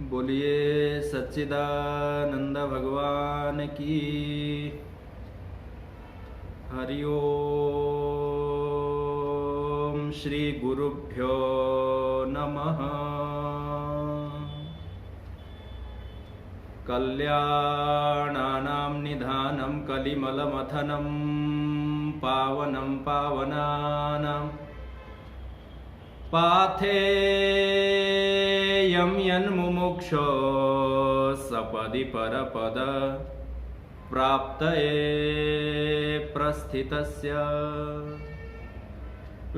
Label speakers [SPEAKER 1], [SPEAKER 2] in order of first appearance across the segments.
[SPEAKER 1] बोलिए सच्चिदानंद भगवान की। हरि ओम। श्री गुरुभ्यो नमः। कल्याणानां निधानं कलिमलमथनं पावनं पावनानां पाथेयं यन्मुमुक्षो सपदि परपद प्राप्तये प्रस्थितस्य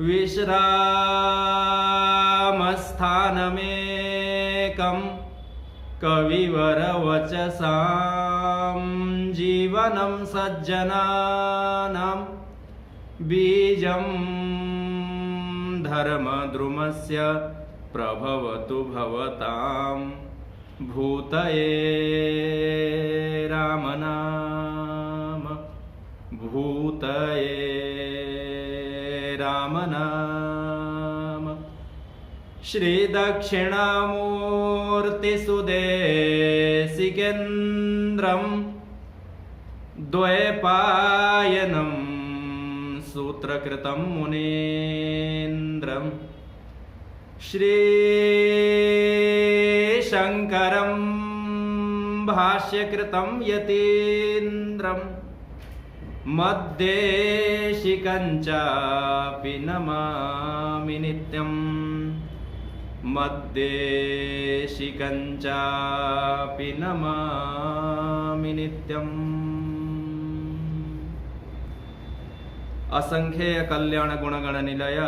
[SPEAKER 1] विश्रामस्थानमेकं कविवरवचसां जीवनं सज्जनानां बीजं धर्मद्रुमस्य प्रभवतु भवतां भूतये रामनाम भूतये रामनाम। श्रीदक्षिणामूर्तिसुदेशिकेन्द्रं द्वैपायनं सूत्रकृतं मुनीन्द्रं श्रीशङ्करं भाष्यकृतं यतीन्द्रं मद्देशिकं चापि नमामि नित्यं मद्देशिकं चापि नमामि नित्यम्। असंख्य कल्याण गुणगण निलय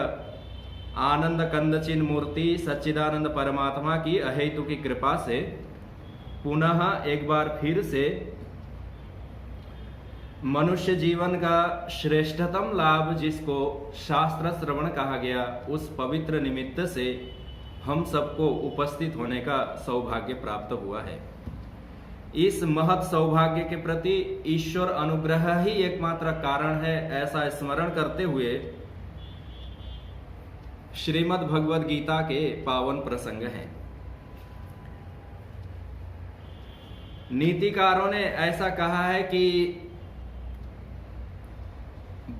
[SPEAKER 1] आनंद कंदचिन मूर्ति सच्चिदानंद परमात्मा की अहेतु की कृपा से पुनः एक बार फिर से मनुष्य जीवन का श्रेष्ठतम लाभ जिसको शास्त्र श्रवण कहा गया, उस पवित्र निमित्त से हम सबको उपस्थित होने का सौभाग्य प्राप्त हुआ है। इस महत् सौभाग्य के प्रति ईश्वर अनुग्रह ही एकमात्र कारण है, ऐसा स्मरण करते हुए श्रीमद् भगवद गीता के पावन प्रसंग हैं। नीतिकारों ने ऐसा कहा है कि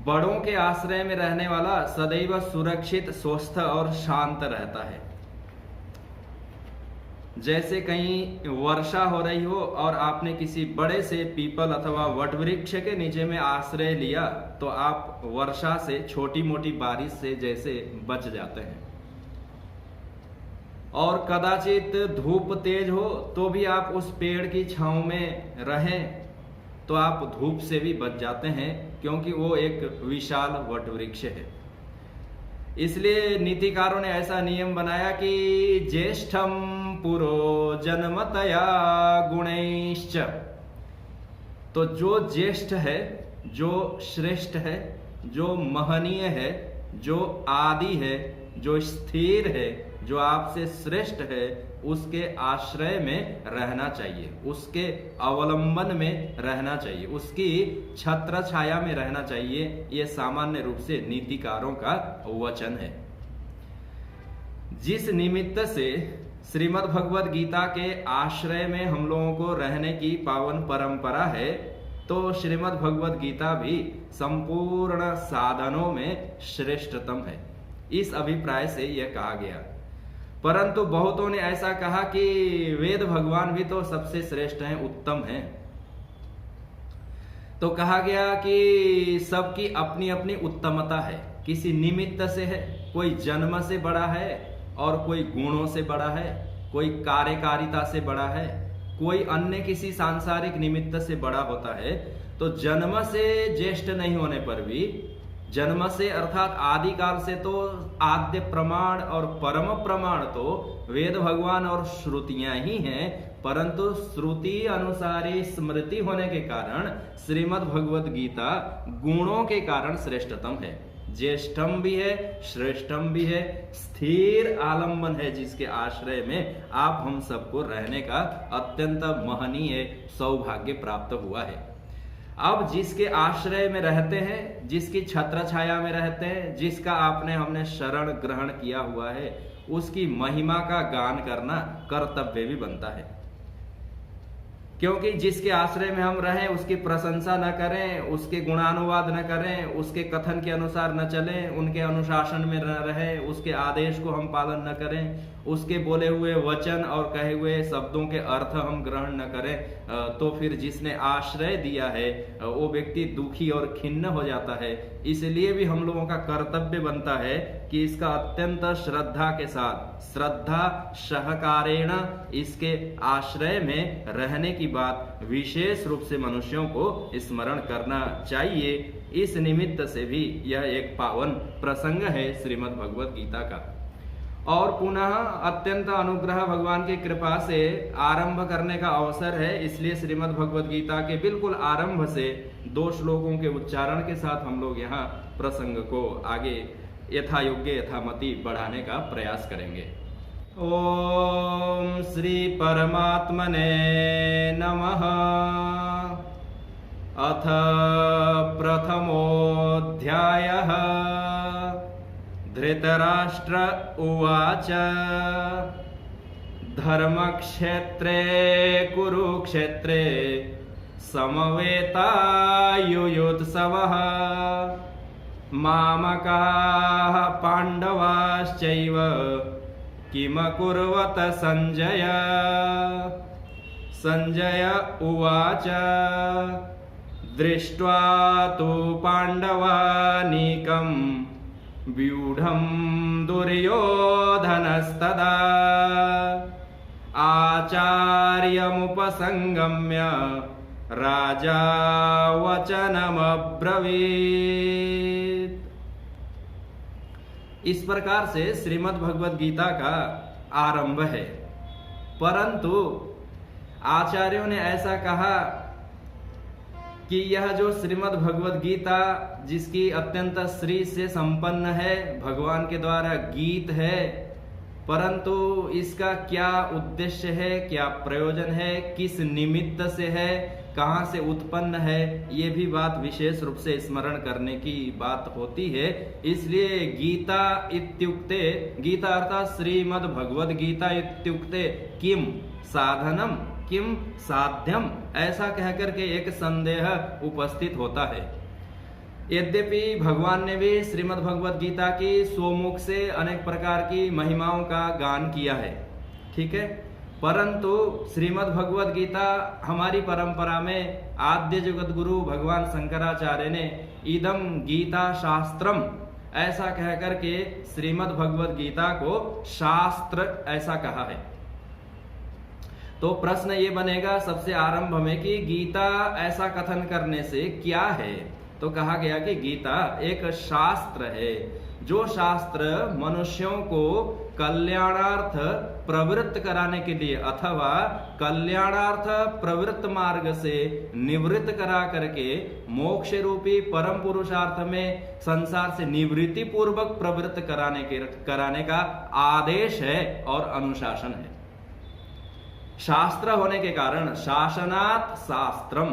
[SPEAKER 1] बड़ों के आश्रय में रहने वाला सदैव सुरक्षित, स्वस्थ और शांत रहता है। जैसे कहीं वर्षा हो रही हो और आपने किसी बड़े से पीपल अथवा वटवृक्ष के नीचे में आश्रय लिया तो आप वर्षा से, छोटी मोटी बारिश से जैसे बच जाते हैं। और कदाचित धूप तेज हो तो भी आप उस पेड़ की छांव में रहें तो आप धूप से भी बच जाते हैं, क्योंकि वो एक विशाल वटवृक्ष है। इसलिए नीतिकारों ने ऐसा नियम बनाया कि ज्येष्ठम पुरो जन्मतया गुणैश्च। तो जो ज्येष्ठ है, जो श्रेष्ठ है, जो महनीय है, जो आदि है, जो स्थिर है, जो आपसे श्रेष्ठ है, उसके आश्रय में रहना चाहिए, उसके अवलंबन में रहना चाहिए, उसकी छत्र छाया में रहना चाहिए। यह सामान्य रूप से नीतिकारों का वचन है। जिस निमित्त से श्रीमद् भगवद गीता के आश्रय में हम लोगों को रहने की पावन परंपरा है, तो श्रीमद् भगवद गीता भी संपूर्ण साधनों में श्रेष्ठतम है, इस अभिप्राय से यह कहा गया। परंतु बहुतों ने ऐसा कहा कि वेद भगवान भी तो सबसे श्रेष्ठ हैं, उत्तम हैं। तो कहा गया कि सबकी अपनी अपनी उत्तमता है, किसी निमित्त से है, कोई जन्म से बड़ा है और कोई गुणों से बड़ा है, कोई कार्यकारिता से बड़ा है, कोई अन्य किसी सांसारिक निमित्त से बड़ा होता है। तो जन्म से ज्येष्ठ नहीं होने पर भी, जन्म से अर्थात आदि काल से तो आद्य प्रमाण और परम प्रमाण तो वेद भगवान और श्रुतियां ही हैं, परंतु श्रुति अनुसारी स्मृति होने के कारण श्रीमद् भगवद गीता गुणों के कारण श्रेष्ठतम है। ज्येष्ठम भी है, श्रेष्ठम भी है, स्थिर आलंबन है, जिसके आश्रय में आप हम सबको रहने का अत्यंत महनीय सौभाग्य प्राप्त हुआ है। अब जिसके आश्रय में रहते हैं, जिसकी छत्र छाया में रहते हैं, जिसका हमने शरण ग्रहण किया हुआ है, उसकी महिमा का गान करना कर्तव्य भी बनता है। क्योंकि जिसके आश्रय में हम रहें उसकी प्रशंसा न करें, उसके गुणानुवाद न करें, उसके कथन के अनुसार न चलें, उनके अनुशासन में न रहें, उसके आदेश को हम पालन न करें, उसके बोले हुए वचन और कहे हुए शब्दों के अर्थ हम ग्रहण न करें, तो फिर जिसने आश्रय दिया है वो व्यक्ति दुखी और खिन्न हो जाता है। इसलिए भी हम लोगों का कर्तव्य बनता है कि इसका अत्यंत श्रद्धा के साथ, श्रद्धा सहकारेण इसके आश्रय में रहने की बात विशेष रूप से मनुष्यों को स्मरण करना चाहिए। इस निमित्त से भी यह एक पावन प्रसंग है श्रीमद् भगवत गीता का। और पुनः अत्यंत अनुग्रह भगवान की कृपा से आरंभ करने का अवसर है, इसलिए श्रीमद् भगवत गीता के बिल्कुल आरंभ से 2 श्लोकों के उच्चारण के साथ हम लोग यहाँ प्रसंग को आगे यथा योग्य यथामति बढ़ाने का प्रयास करेंगे। ओम श्री परमात्मने नमः। अथ प्रथमोऽध्यायः। धृतराष्ट्र उवाच धर्मक्षेत्रे कुरुक्षेत्रे समवेतायुयुत्सवः मामकाः पाण्डवाश्चैव किमकुर्वत संजय। संजय उवाच दृष्ट्वा तु पाण्डवानीकं व्यूढं दुर्योधनस्तदा आचार्यमुपसंगम्य राजा वचनमब्रवीत्। इस प्रकार से श्रीमद् भगवत गीता का आरंभ है। परंतु आचार्यों ने ऐसा कहा कि यह जो श्रीमद् भगवत गीता जिसकी अत्यंत श्री से संपन्न है, भगवान के द्वारा गीत है, परंतु इसका क्या उद्देश्य है, क्या प्रयोजन है, किस निमित्त से है, कहाँ से उत्पन्न है, ये भी बात विशेष रूप से स्मरण करने की बात होती है। इसलिए गीता इत्युक्ते, गीता अर्थात श्रीमद् भगवद गीता इत्युक्ते किम साधनम किम साध्यम, ऐसा कहकर के एक संदेह उपस्थित होता है। यद्यपि भगवान ने भी श्रीमद् भगवत गीता की स्वमुख से अनेक प्रकार की महिमाओं का गान किया है, ठीक है, परंतु श्रीमद् भगवत गीता हमारी परंपरा में आद्य जगत गुरु भगवान शंकराचार्य ने इदम गीता शास्त्रम ऐसा कहकर के श्रीमद् भगवत गीता को शास्त्र ऐसा कहा है। तो प्रश्न ये बनेगा सबसे आरंभ में कि गीता ऐसा कथन करने से क्या है। तो कहा गया कि गीता एक शास्त्र है, जो शास्त्र मनुष्यों को कल्याणार्थ प्रवृत्त कराने के लिए अथवा कल्याणार्थ प्रवृत्त मार्ग से निवृत्त करा करके मोक्ष रूपी परम पुरुषार्थ में संसार से निवृत्ति पूर्वक प्रवृत्त कराने का आदेश है और अनुशासन है। शास्त्र होने के कारण शासनात् शास्त्रम,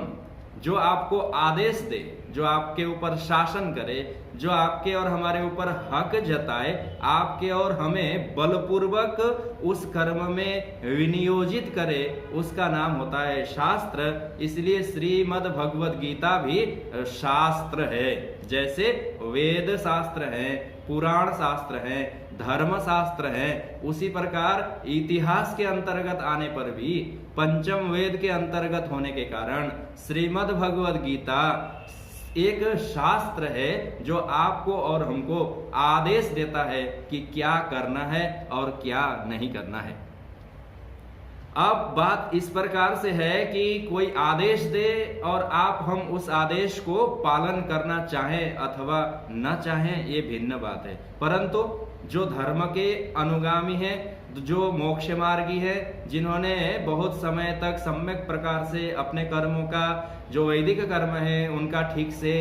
[SPEAKER 1] जो आपको आदेश दे, जो आपके ऊपर शासन करे, जो आपके और हमारे ऊपर हक जताए, आपके और हमें बलपूर्वक उस कर्म में विनियोजित करे, उसका नाम होता है शास्त्र। इसलिए श्रीमद् भगवद गीता भी शास्त्र है। जैसे वेद शास्त्र हैं, पुराण शास्त्र हैं, धर्म शास्त्र है, उसी प्रकार इतिहास के अंतर्गत आने पर भी पंचम वेद के अंतर्गत होने के कारण श्रीमद् भगवद गीता एक शास्त्र है जो आपको और हमको आदेश देता है कि क्या करना है और क्या नहीं करना है। अब बात इस प्रकार से है कि कोई आदेश दे और आप हम उस आदेश को पालन करना चाहें अथवा न चाहें, ये भिन्न बात है। परंतु जो धर्म के अनुगामी हैं, जो मोक्ष मार्गी है, जिन्होंने बहुत समय तक सम्यक प्रकार से अपने कर्मों का, जो वैदिक कर्म है उनका ठीक से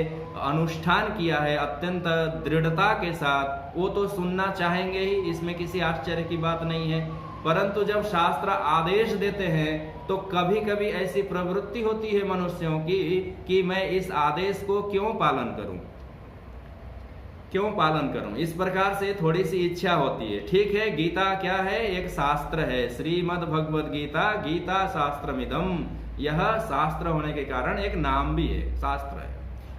[SPEAKER 1] अनुष्ठान किया है अत्यंत दृढ़ता के साथ, वो तो सुनना चाहेंगे ही, इसमें किसी आश्चर्य की बात नहीं है। परंतु जब शास्त्र आदेश देते हैं तो कभी कभी ऐसी प्रवृत्ति होती है मनुष्यों की कि मैं इस आदेश को क्यों पालन करूं, क्यों पालन करूं, इस प्रकार से थोड़ी सी इच्छा होती है। ठीक है, गीता क्या है, एक शास्त्र है, श्रीमद् भगवद गीता, गीता शास्त्रमिदम, यह शास्त्र होने के कारण एक नाम भी है, शास्त्र है।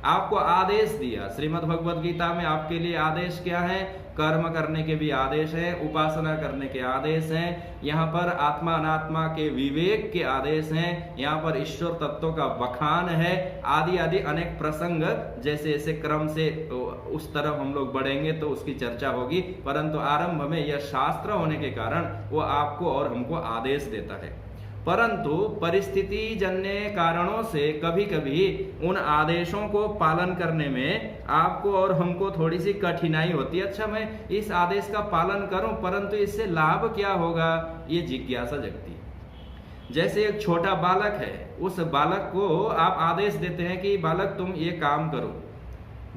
[SPEAKER 1] आपको आदेश दिया, श्रीमद् भगवद गीता में आपके लिए आदेश क्या है, कर्म करने के भी आदेश है, उपासना करने के आदेश हैं, यहाँ पर आत्मा अनात्मा के विवेक के आदेश हैं, यहाँ पर ईश्वर तत्वों का बखान है, आदि आदि अनेक प्रसंग, जैसे जैसे क्रम से उस तरफ हम लोग बढ़ेंगे तो उसकी चर्चा होगी, परंतु आरंभ में यह शास्त्र होने के कारण वो आपको और हमको आदेश देता है। परंतु परिस्थिति जन्य कारणों से कभी कभी उन आदेशों को पालन करने में आपको और हमको थोड़ी सी कठिनाई होती है। अच्छा, मैं इस आदेश का पालन करूं, परंतु इससे लाभ क्या होगा, ये जिज्ञासा जगती है। जैसे एक छोटा बालक है, उस बालक को आप आदेश देते हैं कि बालक तुम ये काम करो।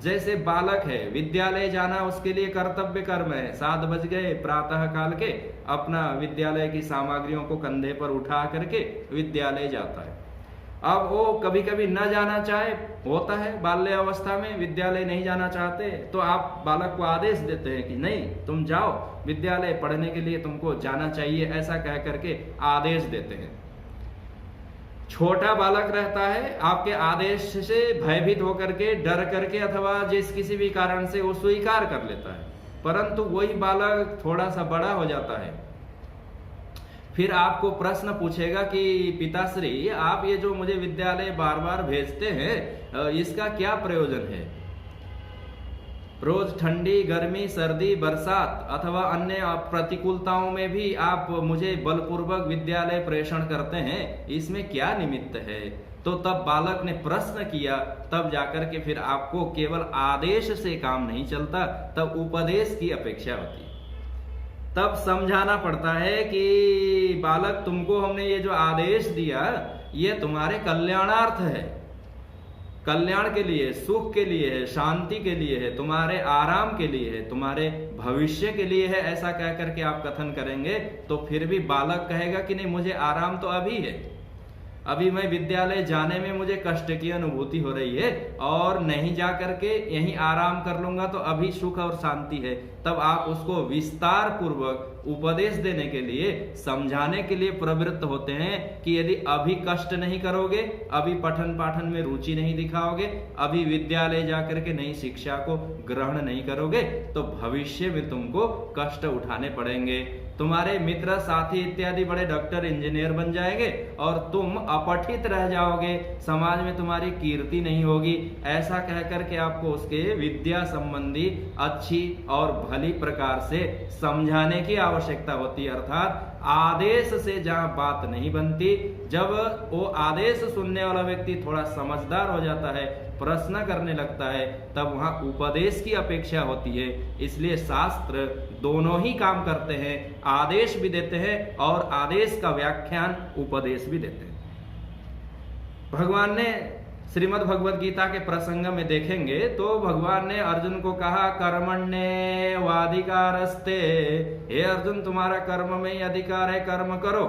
[SPEAKER 1] जैसे बालक है, विद्यालय जाना उसके लिए कर्तव्य कर्म है, 7 बज गए प्रातः काल के, अपना विद्यालय की सामग्रियों को कंधे पर उठा करके विद्यालय जाता है। अब वो कभी कभी न जाना चाहे, होता है बाल्य अवस्था में विद्यालय नहीं जाना चाहते, तो आप बालक को आदेश देते हैं कि नहीं तुम जाओ विद्यालय, पढ़ने के लिए तुमको जाना चाहिए, ऐसा कह करके आदेश देते हैं। छोटा बालक रहता है, आपके आदेश से भयभीत होकर के, डर करके अथवा जिस किसी भी कारण से वो स्वीकार कर लेता है। परंतु वही बालक थोड़ा सा बड़ा हो जाता है, फिर आपको प्रश्न पूछेगा कि पिताश्री आप ये जो मुझे विद्यालय बार बार भेजते हैं इसका क्या प्रयोजन है। रोज ठंडी, गर्मी, सर्दी, बरसात अथवा अन्य प्रतिकूलताओं में भी आप मुझे बलपूर्वक विद्यालय प्रेषण करते हैं, इसमें क्या निमित्त है। तो तब बालक ने प्रश्न किया, तब जाकर के फिर आपको केवल आदेश से काम नहीं चलता, तब उपदेश की अपेक्षा होती है। तब समझाना पड़ता है कि बालक तुमको हमने ये जो आदेश दिया ये तुम्हारे कल्याणार्थ है, कल्याण के लिए, सुख के लिए है, शांति के लिए है, तुम्हारे आराम के लिए है, तुम्हारे भविष्य के लिए है, ऐसा कह करके आप कथन करेंगे तो फिर भी बालक कहेगा कि नहीं मुझे आराम तो अभी है, अभी मैं विद्यालय जाने में मुझे कष्ट की अनुभूति हो रही है और नहीं जा करके यहीं आराम कर लूंगा तो अभी सुख और शांति है। तब आप उसको विस्तार पूर्वक उपदेश देने के लिए, समझाने के लिए प्रवृत्त होते हैं कि यदि अभी कष्ट नहीं करोगे, अभी पठन पाठन में रुचि नहीं दिखाओगे, अभी विद्यालय जाकर के नई शिक्षा को ग्रहण नहीं करोगे तो भविष्य में तुमको कष्ट उठाने पड़ेंगे। तुम्हारे मित्र साथी इत्यादि बड़े डॉक्टर इंजीनियर बन जाएंगे और तुम अपठित रह जाओगे, समाज में तुम्हारी कीर्ति नहीं होगी। ऐसा कह करके आपको उसके विद्या संबंधी अच्छी और भली प्रकार से समझाने की आवश्यकता होती है। अर्थात आदेश से जहां बात नहीं बनती, जब वो आदेश सुनने वाला व्यक्ति थोड़ा समझदार हो जाता है, प्रश्न करने लगता है, तब वहां उपदेश की अपेक्षा होती है। इसलिए शास्त्र दोनों ही काम करते हैं, आदेश भी देते हैं और आदेश का व्याख्यान उपदेश भी देते हैं। भगवान ने श्रीमद् भगवद गीता के प्रसंग में देखेंगे तो भगवान ने अर्जुन को कहा कर्मण्ये वाधिकारस्ते, हे अर्जुन तुम्हारा कर्म में ही अधिकार है, कर्म करो।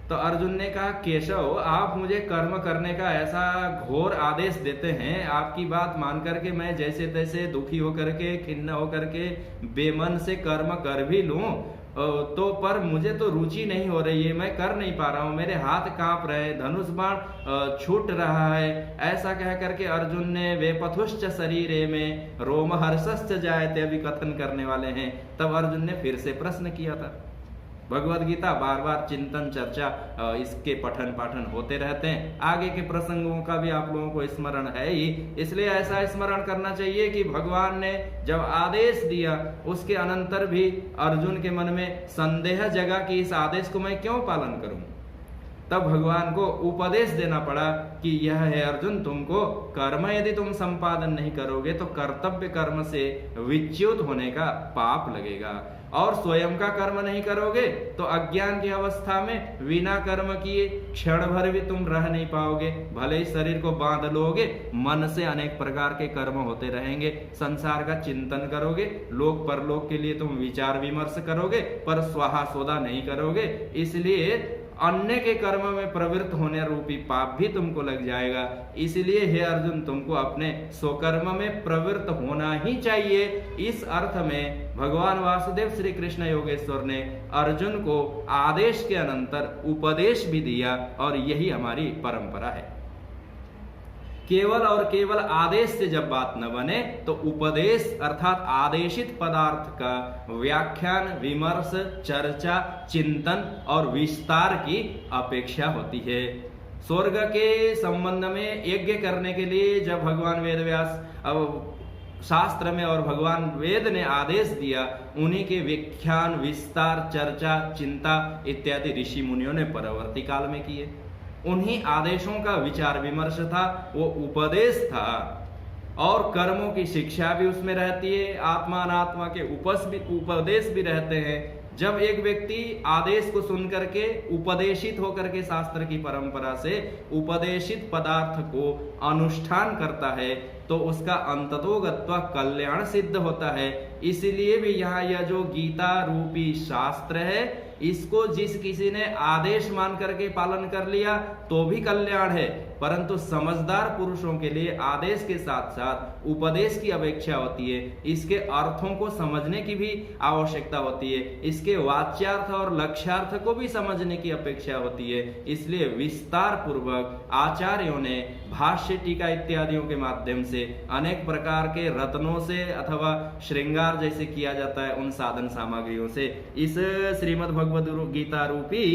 [SPEAKER 1] तो अर्जुन ने कहा केशव आप मुझे कर्म करने का ऐसा घोर आदेश देते हैं, आपकी बात मान करके मैं जैसे तैसे दुखी होकर के, खिन्न होकर के बेमन से कर्म कर भी लूं तो पर मुझे तो रुचि नहीं हो रही है, मैं कर नहीं पा रहा हूं, मेरे हाथ कांप रहे, धनुष बाण छूट रहा है। ऐसा कह करके अर्जुन ने वेपथुश्च शरीरे में रोमहर्षश्च जायते अभी कथन करने वाले हैं। तब अर्जुन ने फिर से प्रश्न किया था। भगवद गीता बार बार चिंतन चर्चा इसके पठन पाठन होते रहते हैं, आगे के प्रसंगों का भी आप लोगों को स्मरण है ही, इसलिए ऐसा स्मरण करना चाहिए कि भगवान ने जब आदेश दिया उसके अनंतर भी अर्जुन के मन में संदेह जगा कि इस आदेश को मैं क्यों पालन करूं। तब भगवान को उपदेश देना पड़ा कि यह है अर्जुन, तुमको कर्म यदि तुम संपादन नहीं करोगे तो कर्तव्य कर्म से विच्युत होने का पाप लगेगा, और स्वयं का कर्म नहीं करोगे तो अज्ञान की अवस्था में बिना कर्म किए क्षण भर भी तुम रह नहीं पाओगे। भले ही शरीर को बांध लोगे, मन से अनेक प्रकार के कर्म होते रहेंगे, संसार का चिंतन करोगे, लोक परलोक के लिए तुम विचार विमर्श करोगे, पर स्वाहा सोदा नहीं करोगे। इसलिए अन्य के कर्म में प्रवृत्त होने रूपी पाप भी तुमको लग जाएगा। इसलिए हे अर्जुन, तुमको अपने स्वकर्म में प्रवृत्त होना ही चाहिए। इस अर्थ में भगवान वासुदेव श्री कृष्ण योगेश्वर ने अर्जुन को आदेश के अनंतर उपदेश भी दिया, और यही हमारी परंपरा है। केवल और केवल आदेश से जब बात न बने तो उपदेश अर्थात आदेशित पदार्थ का व्याख्यान, विमर्श, चर्चा, चिंतन और विस्तार की अपेक्षा होती है। स्वर्ग के संबंध में यज्ञ करने के लिए जब भगवान वेदव्यास शास्त्र में और भगवान वेद ने आदेश दिया, उन्हीं के व्याख्यान, विस्तार, चर्चा, चिंता इत्यादि ऋषि मुनियों ने परवर्ती काल में किए। उन्हीं आदेशों का विचार विमर्श था, वो उपदेश था, और कर्मों की शिक्षा भी उसमें रहती है। आत्मा अनात्मा के उपदेश भी रहते हैं। जब एक व्यक्ति आदेश को सुन करके उपदेशित होकर के शास्त्र की परंपरा से उपदेशित पदार्थ को अनुष्ठान करता है तो उसका अंततोगत्वा कल्याण सिद्ध होता है। इसलिए भी यहाँ यह जो गीता रूपी शास्त्र है, इसको जिस किसी ने आदेश मान करके पालन कर लिया तो भी कल्याण है, परंतु समझदार पुरुषों के लिए आदेश के साथ साथ उपदेश की अपेक्षा होती है। इसके अर्थों को समझने की भी आवश्यकता होती है, इसके वाच्यार्थ और लक्ष्यार्थ को भी समझने की अपेक्षा होती है। इसलिए विस्तार पूर्वक आचार्यों ने भाष्य, टीका इत्यादियों के माध्यम से अनेक प्रकार के रत्नों से अथवा श्रृंगार जैसे किया जाता है उन साधन सामग्रियों से इस श्रीमद् भगवद गीता रूपी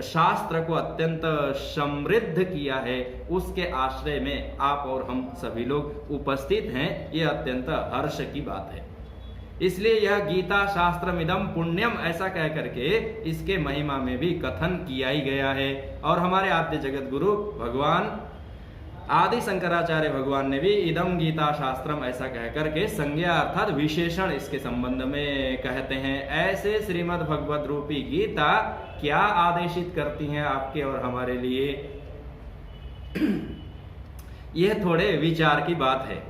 [SPEAKER 1] शास्त्र को अत्यंत समृद्ध किया है। उसके आश्रय में आप और हम सभी लोग उपस्थित हैं, यह अत्यंत हर्ष की बात है। इसलिए यह गीता शास्त्रमिदं पुण्यम ऐसा कह करके इसके महिमा में भी कथन किया ही गया है। और हमारे आद्य जगत गुरु भगवान आदि शंकराचार्य भगवान ने भी इदम गीता शास्त्रम ऐसा कह करके संज्ञा अर्थात विशेषण इसके संबंध में कहते हैं। ऐसे श्रीमद् भगवद रूपी गीता क्या आदेशित करती हैं आपके और हमारे लिए, यह थोड़े विचार की बात है।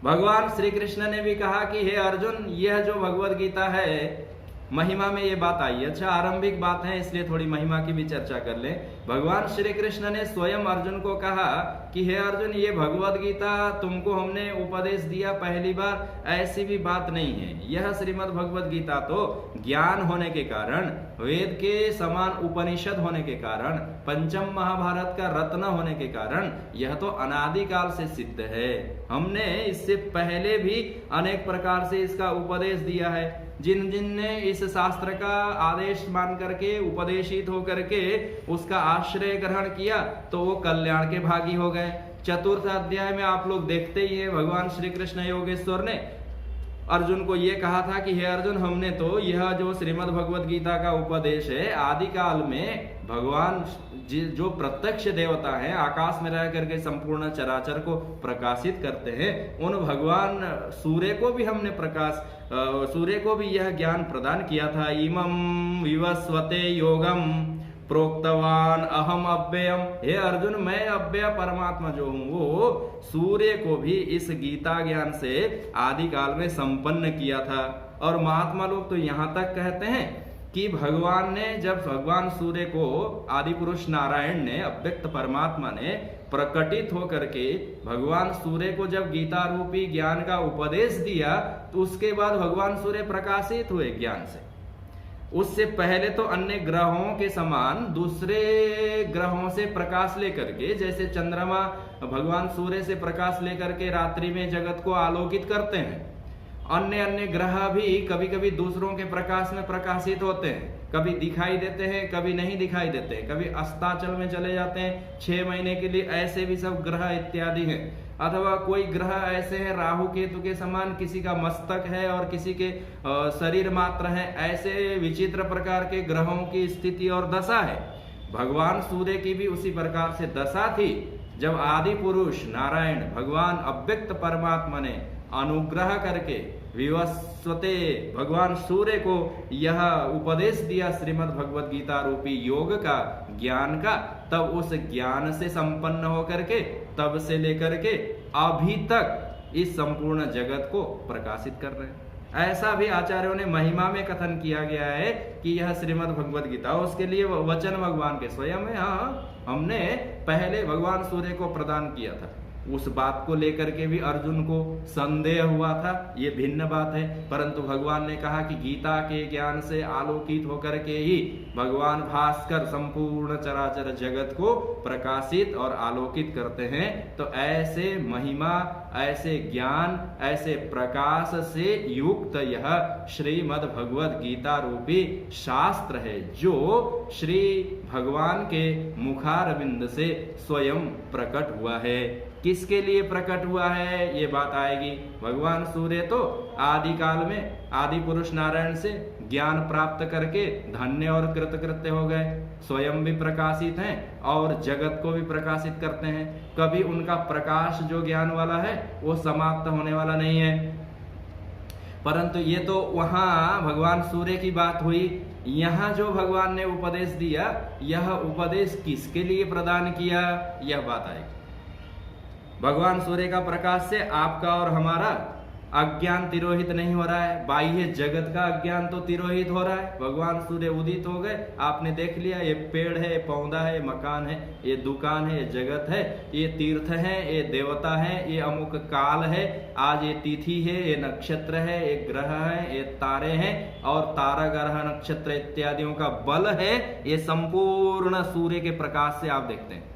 [SPEAKER 1] भगवान श्री कृष्ण ने भी कहा कि हे अर्जुन, यह जो भगवद गीता है महिमा में ये बात आई। अच्छा, आरंभिक बात है इसलिए थोड़ी महिमा की भी चर्चा कर लें। भगवान श्री कृष्ण ने स्वयं अर्जुन को कहा कि हे अर्जुन, ये भगवद गीता तुमको हमने उपदेश दिया पहली बार, ऐसी भी बात नहीं है। यह श्रीमद् भगवद गीता तो ज्ञान होने के कारण, वेद के समान उपनिषद होने के कारण, पंचम महाभारत का रत्न होने के कारण यह तो अनादिकाल से सिद्ध है। हमने इससे पहले भी अनेक प्रकार से इसका उपदेश दिया है। जिन जिन ने इस शास्त्र का आदेश मान करके उपदेशित होकर के उसका आश्रय ग्रहण किया तो वो कल्याण के भागी हो गए। चतुर्थ अध्याय में आप लोग देखते ही है, भगवान श्री कृष्ण योगेश्वर ने अर्जुन को ये कहा था कि हे अर्जुन, हमने तो यह जो श्रीमद् भगवद गीता का उपदेश है आदि काल में भगवान जो प्रत्यक्ष देवता हैं, आकाश में रह करके संपूर्ण चराचर को प्रकाशित करते हैं, उन भगवान सूर्य को भी हमने सूर्य को भी यह ज्ञान प्रदान किया था। इमं विवस्वते योगम प्रोक्तवान अहम अव्ययम। हे अर्जुन, मैं अव्यय परमात्मा जो हूं वो सूर्य को भी इस गीता ज्ञान से आदि काल में संपन्न किया था। और महात्मा लोग तो यहां तक कहते हैं कि भगवान ने, जब भगवान सूर्य को आदि पुरुष नारायण ने, अव्यक्त परमात्मा ने प्रकटित होकर के भगवान सूर्य को जब गीता रूपी ज्ञान का उपदेश दिया तो उसके बाद भगवान सूर्य प्रकाशित हुए ज्ञान से। उससे पहले तो अन्य ग्रहों के समान दूसरे ग्रहों से प्रकाश लेकर के, जैसे चंद्रमा भगवान सूर्य से प्रकाश लेकर के रात्रि में जगत को आलोकित करते हैं, अन्य अन्य ग्रह भी कभी कभी दूसरों के प्रकाश में प्रकाशित होते हैं। कभी दिखाई देते हैं, कभी नहीं दिखाई देते हैं, कभी अस्ताचल में चले जाते हैं 6 महीने के लिए। ऐसे भी सब ग्रह इत्यादि हैं। अथवा कोई ग्रह ऐसे हैं राहु केतु के समान, किसी का मस्तक है और किसी के शरीर मात्र है। ऐसे विचित्र प्रकार के ग्रहों की स्थिति और दशा है। भगवान सूर्य की भी उसी प्रकार से दशा थी। जब आदि पुरुष नारायण भगवान अव्यक्त परमात्मा ने अनुग्रह करके विवस्वते भगवान सूर्य को यह उपदेश दिया श्रीमद् भगवद गीता रूपी योग का, ज्ञान का, तब उस ज्ञान से संपन्न होकर के तब से लेकर के अभी तक इस संपूर्ण जगत को प्रकाशित कर रहे हैं। ऐसा भी आचार्यों ने महिमा में कथन किया गया है कि यह श्रीमद् भगवद गीता, उसके लिए वचन भगवान के स्वयं है। हाँ, हमने पहले भगवान सूर्य को प्रदान किया था, उस बात को लेकर के भी अर्जुन को संदेह हुआ था, ये भिन्न बात है। परंतु भगवान ने कहा कि गीता के ज्ञान से आलोकित होकर के ही भगवान भास्कर संपूर्ण चराचर जगत को प्रकाशित और आलोकित करते हैं। तो ऐसे महिमा, ऐसे ज्ञान, ऐसे प्रकाश से युक्त यह श्रीमद् भगवद गीता रूपी शास्त्र है, जो श्री भगवान के मुखारविंद से स्वयं प्रकट हुआ है। किसके लिए प्रकट हुआ है ये बात आएगी। भगवान सूर्य तो आदि काल में आदि पुरुष नारायण से ज्ञान प्राप्त करके धन्य और कृतकृत्य हो गए, स्वयं भी प्रकाशित हैं और जगत को भी प्रकाशित करते हैं। कभी उनका प्रकाश जो ज्ञान वाला है वो समाप्त होने वाला नहीं है। परंतु ये तो वहां भगवान सूर्य की बात हुई। यहाँ जो भगवान ने उपदेश दिया, यह उपदेश किसके लिए प्रदान किया, यह बात आएगी। भगवान सूर्य का प्रकाश से आपका और हमारा अज्ञान तिरोहित नहीं हो रहा है, बाह्य जगत का अज्ञान तो तिरोहित हो रहा है। भगवान सूर्य उदित हो गए, आपने देख लिया, ये पेड़ है, ये पौधा है, ये मकान है, ये दुकान है, ये जगत है, ये तीर्थ है, ये देवता है, ये अमुक काल है, आज ये तिथि है, ये नक्षत्र है, ये ग्रह है, ये तारे हैं और तारा ग्रह नक्षत्र इत्यादियों का बल है। ये संपूर्ण सूर्य के प्रकाश से आप देखते हैं।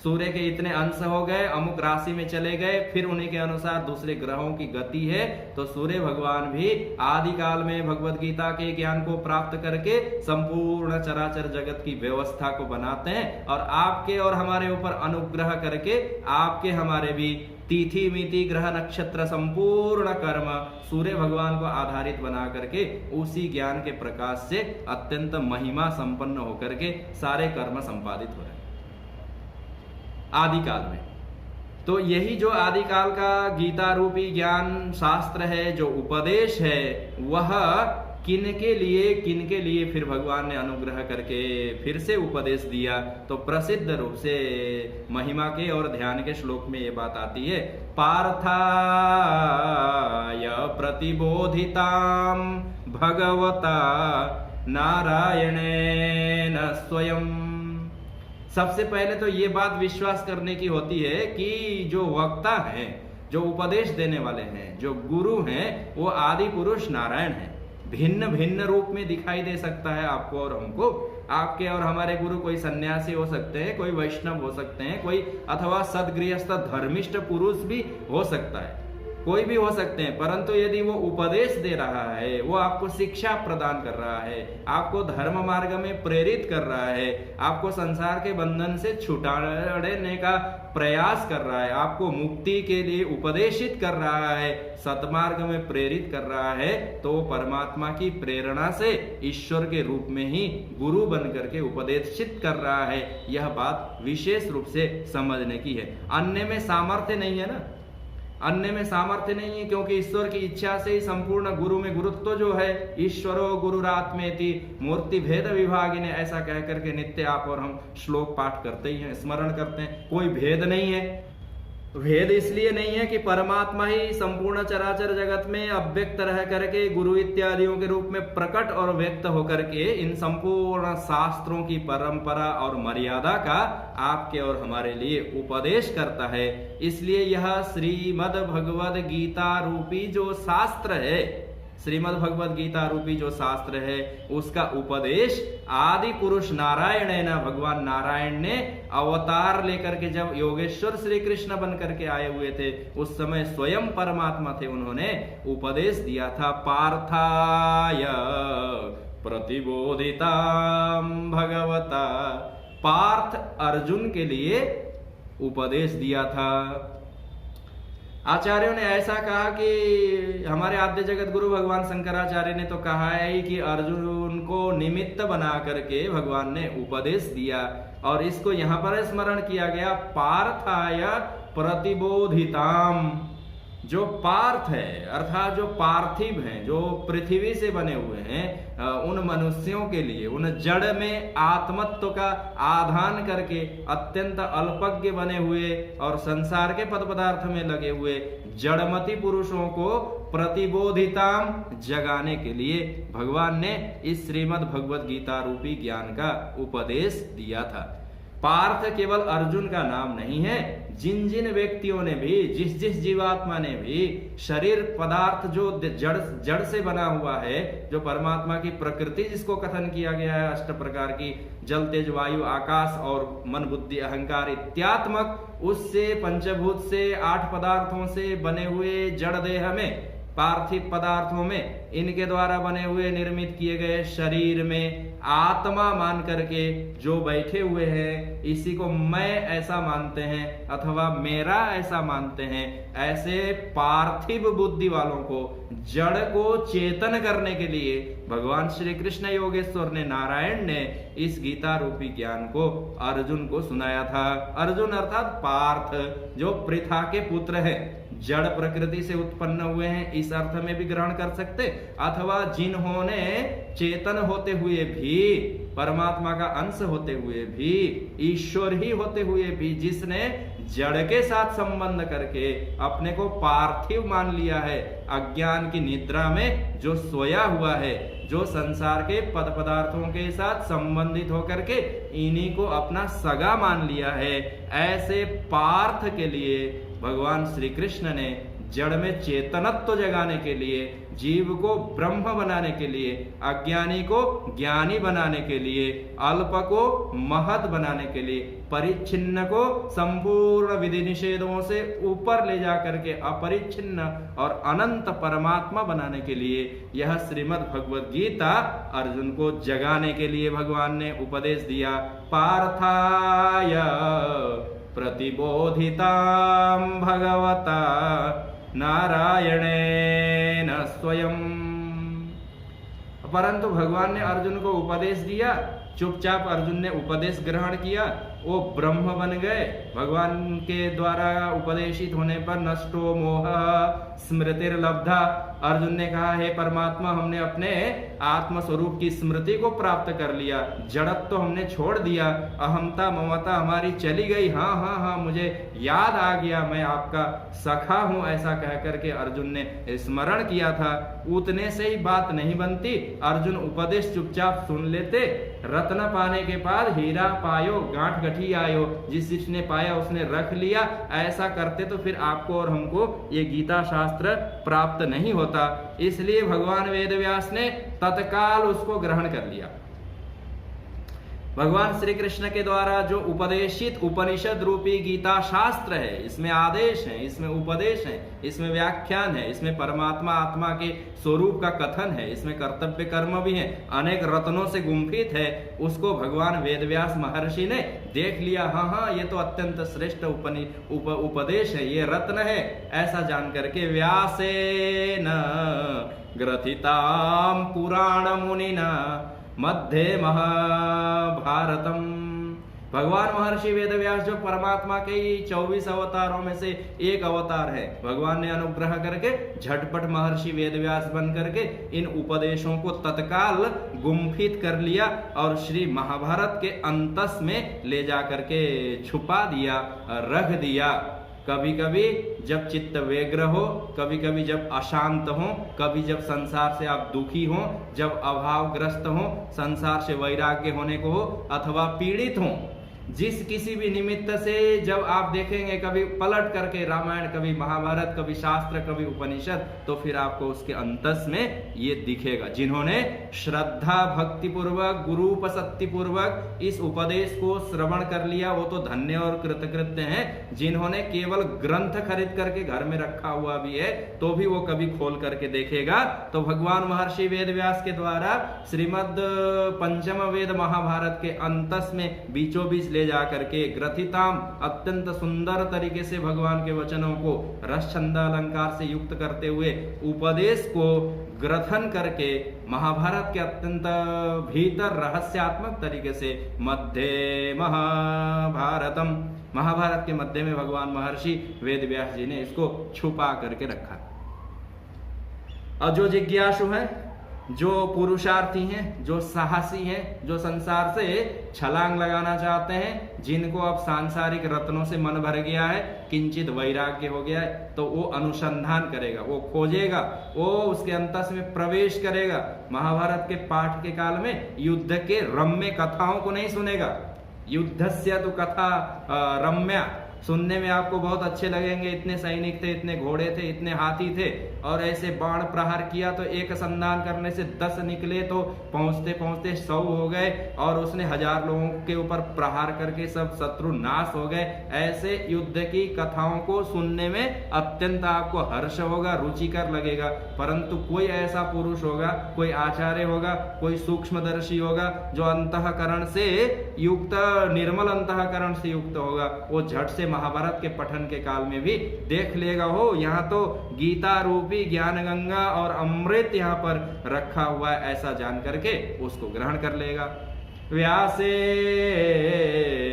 [SPEAKER 1] सूर्य के इतने अंश हो गए, अमुक राशि में चले गए, फिर उन्हीं के अनुसार दूसरे ग्रहों की गति है। तो सूर्य भगवान भी आदि काल में भगवद गीता के ज्ञान को प्राप्त करके संपूर्ण चराचर जगत की व्यवस्था को बनाते हैं और आपके और हमारे ऊपर अनुग्रह करके आपके हमारे भी तिथि मिति ग्रह नक्षत्र संपूर्ण कर्म सूर्य भगवान को आधारित बना करके उसी ज्ञान के प्रकाश से अत्यंत महिमा संपन्न होकर के सारे कर्म संपादित हो रहे हैं आदि काल में। तो यही जो आदि काल का गीता रूपी ज्ञान शास्त्र है, जो उपदेश है, वह किनके लिए फिर भगवान ने अनुग्रह करके फिर से उपदेश दिया। तो प्रसिद्ध रूप से महिमा के और ध्यान के श्लोक में ये बात आती है, पार्थाय प्रतिबोधिताम भगवता नारायणेन स्वयं। सबसे पहले तो ये बात विश्वास करने की होती है कि जो वक्ता हैं, जो उपदेश देने वाले हैं, जो गुरु हैं, वो आदि पुरुष नारायण हैं। भिन्न भिन्न रूप में दिखाई दे सकता है आपको और हमको। आपके और हमारे गुरु कोई सन्यासी हो सकते हैं, कोई वैष्णव हो सकते हैं, कोई अथवा सदगृहस्थ धर्मिष्ठ पुरुष भी हो सकता है, कोई भी हो सकते हैं। परंतु यदि वो उपदेश दे रहा है, वो आपको शिक्षा प्रदान कर रहा है, आपको धर्म मार्ग में प्रेरित कर रहा है, आपको संसार के बंधन से छुटाने का प्रयास कर रहा है, आपको मुक्ति के लिए उपदेशित कर रहा है, सतमार्ग में प्रेरित कर रहा है, तो परमात्मा की प्रेरणा से ईश्वर के रूप में ही गुरु बन करके उपदेशित कर रहा है। यह बात विशेष रूप से समझने की है। अन्य में सामर्थ्य नहीं है ना, अन्य में सामर्थ्य नहीं है, क्योंकि ईश्वर की इच्छा से ही संपूर्ण गुरु में गुरुत्व जो है, ईश्वरो गुरुरात्मेति मूर्ति भेद विभागी ने ऐसा कह करके नित्य आप और हम श्लोक पाठ करते ही हैं, स्मरण करते हैं। कोई भेद नहीं है। भेद इसलिए नहीं है कि परमात्मा ही संपूर्ण चराचर जगत में अव्यक्त रह करके गुरु इत्यादियों के रूप में प्रकट और व्यक्त होकर के इन संपूर्ण शास्त्रों की परंपरा और मर्यादा का आपके और हमारे लिए उपदेश करता है। इसलिए यह श्रीमद् भगवद गीता रूपी जो शास्त्र है, श्रीमद् भगवद गीता रूपी जो शास्त्र है, उसका उपदेश आदि पुरुष नारायण है ना, भगवान नारायण ने अवतार लेकर के जब योगेश्वर श्री कृष्ण बन करके आए हुए थे, उस समय स्वयं परमात्मा थे, उन्होंने उपदेश दिया था। पार्थाय प्रतिबोधिताम भगवता, पार्थ अर्जुन के लिए उपदेश दिया था। आचार्यों ने ऐसा कहा कि हमारे आद्य जगत गुरु भगवान शंकराचार्य ने तो कहा है कि अर्जुन को निमित्त बना करके भगवान ने उपदेश दिया, और इसको यहाँ पर स्मरण किया गया, पार्थाय प्रतिबोधिताम। जो पार्थ है अर्थात जो पार्थिव हैं, जो पृथ्वी से बने हुए हैं, उन मनुष्यों के लिए, उन जड़ में आत्मत्व का आधान करके अत्यंत अल्पज्ञ बने हुए और संसार के पद पदार्थ में लगे हुए जड़मती पुरुषों को प्रतिबोधिताम जगाने के लिए भगवान ने इस श्रीमद् भगवद गीता रूपी ज्ञान का उपदेश दिया था। पार्थ केवल अर्जुन का नाम नहीं है। जिन जिन व्यक्तियों ने भी, जिस जिस जीवात्मा ने भी शरीर पदार्थ जो जड़ से बना हुआ है, जो परमात्मा की प्रकृति जिसको कथन किया गया है अष्ट प्रकार की, जल तेज वायु आकाश और मन बुद्धि अहंकार इत्यात्मक, उससे पंचभूत से 8 पदार्थों से बने हुए जड़ देह में, पार्थिव पदार्थों में, इनके द्वारा बने हुए निर्मित किए गए शरीर में आत्मा मान करके जो बैठे हुए हैं, इसी को मैं ऐसा मानते हैं अथवा मेरा ऐसा मानते हैं, ऐसे पार्थिव बुद्धि वालों को, जड़ को चेतन करने के लिए भगवान श्री कृष्ण योगेश्वर ने, नारायण ने इस गीता रूपी ज्ञान को अर्जुन को सुनाया था। अर्जुन अर्थात पार्थ, जो पृथा के पुत्र है, जड़ प्रकृति से उत्पन्न हुए हैं, इस अर्थ में भी ग्रहण कर सकते, अथवा जिन्होंने चेतन होते हुए भी, परमात्मा का अंश होते हुए भी, ईश्वर ही होते हुए भी, जिसने जड़ के साथ संबंध करके अपने को पार्थिव मान लिया है, अज्ञान की निद्रा में जो सोया हुआ है, जो संसार के पद पदार्थों के साथ संबंधित होकर के इन्हीं को अपना सगा मान लिया है, ऐसे पार्थ के लिए भगवान श्री कृष्ण ने जड़ में चेतनत्व जगाने के लिए, जीव को ब्रह्म बनाने के लिए, अज्ञानी को ज्ञानी बनाने के लिए, अल्प को महत बनाने के लिए, परिच्छिन्न को संपूर्ण विधि निषेधों से ऊपर ले जाकर के अपरिच्छिन्न और अनंत परमात्मा बनाने के लिए यह श्रीमद् भगवद गीता अर्जुन को जगाने के लिए भगवान ने उपदेश दिया। पार्थाय प्रतिबोधितां भगवता नारायणेन स्वयं। परंतु भगवान ने अर्जुन को उपदेश दिया, चुपचाप अर्जुन ने उपदेश ग्रहण किया, वो ब्रह्म बन गए। भगवान के द्वारा उपदेशित होने पर नष्टो मोह स्मृतिर्लब्धा, अर्जुन ने कहा हे परमात्मा, हमने अपने आत्म स्वरूप की स्मृति को प्राप्त कर लिया, जड़त तो हमने छोड़ दिया, अहमता ममता हमारी चली गई, हाँ हाँ हाँ मुझे याद आ गया, मैं आपका सखा हूं, ऐसा कह करके अर्जुन ने स्मरण किया था। उतने से ही बात नहीं बनती, अर्जुन उपदेश चुपचाप सुन लेते। रत्न पाने के बाद हीरा पायो गांठ गठी आयो, जिसने पाया उसने रख लिया, ऐसा करते तो फिर आपको और हमको ये गीता शास्त्र प्राप्त नहीं होता। इसलिए भगवान वेदव्यास ने तत्काल उसको ग्रहण कर लिया। भगवान श्री कृष्ण के द्वारा जो उपदेशित उपनिषद रूपी गीता शास्त्र है, इसमें आदेश है, इसमें उपदेश है, इसमें व्याख्यान है, इसमें परमात्मा आत्मा के स्वरूप का कथन है, इसमें कर्तव्य कर्म भी है, अनेक रत्नों से गुंफित है। उसको भगवान वेदव्यास महर्षि ने देख लिया, हाँ हाँ ये तो अत्यंत श्रेष्ठ उपदेश है, ये रत्न है, ऐसा जान करके व्यासेन ग्रथिताम पुराण मुनिना मध्ये महाभारतम। भगवान महर्षि वेदव्यास जो परमात्मा के 24 अवतारों में से एक अवतार है, भगवान ने अनुग्रह करके झटपट महर्षि वेदव्यास बन करके इन उपदेशों को तत्काल गुंफित कर लिया और श्री महाभारत के अंतस में ले जा करके छुपा दिया, रख दिया। कभी कभी जब चित्त व्यग्र हो, कभी कभी जब अशांत हो, कभी जब संसार से आप दुखी हो, जब अभावग्रस्त हो, संसार से वैराग्य होने को हो, अथवा पीड़ित हो, जिस किसी भी निमित्त से जब आप देखेंगे कभी पलट करके रामायण, कभी महाभारत, कभी शास्त्र, कभी उपनिषद, तो फिर आपको उसके अंतस में ये दिखेगा। जिन्होंने श्रद्धा भक्ति पूर्वक, गुरूपसक्ति पूर्वक इस उपदेश को श्रवण कर लिया, वो तो धन्य और कृतकृत्य हैं। जिन्होंने केवल ग्रंथ खरीद करके घर में रखा हुआ भी है, तो भी वो कभी खोल करके देखेगा, तो भगवान महर्षि वेदव्यास के द्वारा श्रीमद् पंचम वेद महाभारत के अंतस में बीचों बीच ले जाकर के ग्रथिताम, अत्यंत सुंदर तरीके से भगवान के वचनों को रस छंद अलंकार से युक्त करते हुए उपदेश को ग्रथन करके महाभारत के अत्यंत भीतर रहस्यात्मक तरीके से मध्य महाभारतम, महाभारत के मध्य में भगवान महर्षि वेदव्यास जी ने इसको छुपा करके रखा। और जो जिज्ञासु है, जो पुरुषार्थी हैं, जो साहसी हैं, जो संसार से छलांग लगाना चाहते हैं, जिनको अब सांसारिक रत्नों से मन भर गया है, किंचित वैराग्य हो गया है, तो वो अनुसंधान करेगा, वो खोजेगा, वो उसके अंतस में प्रवेश करेगा। महाभारत के पाठ के काल में युद्ध के रम्य कथाओं को नहीं सुनेगा। युद्धस्य तो कथा रम्या, सुनने में आपको बहुत अच्छे लगेंगे, इतने सैनिक थे, इतने घोड़े थे, इतने हाथी थे, और ऐसे बाण प्रहार किया तो एक संधान करने से 10 निकले, तो पहुंचते पहुंचते 100 हो गए, और उसने 1000 लोगों के ऊपर प्रहार करके सब शत्रु नाश हो गए। ऐसे युद्ध की कथाओं को सुनने में अत्यंत आपको हर्ष होगा, रुचिकर लगेगा। परंतु कोई ऐसा पुरुष होगा, कोई आचार्य होगा, कोई सूक्ष्मदर्शी होगा, जो अंतःकरण से युक्त, निर्मल अंतःकरण से युक्त होगा, वो झट से महाभारत के पठन के काल में भी देख लेगा, हो यहाँ तो गीता रूपी ज्ञान गंगा और अमृत यहाँ पर रखा हुआ है, ऐसा जान करके उसको ग्रहण कर लेगा। व्यासे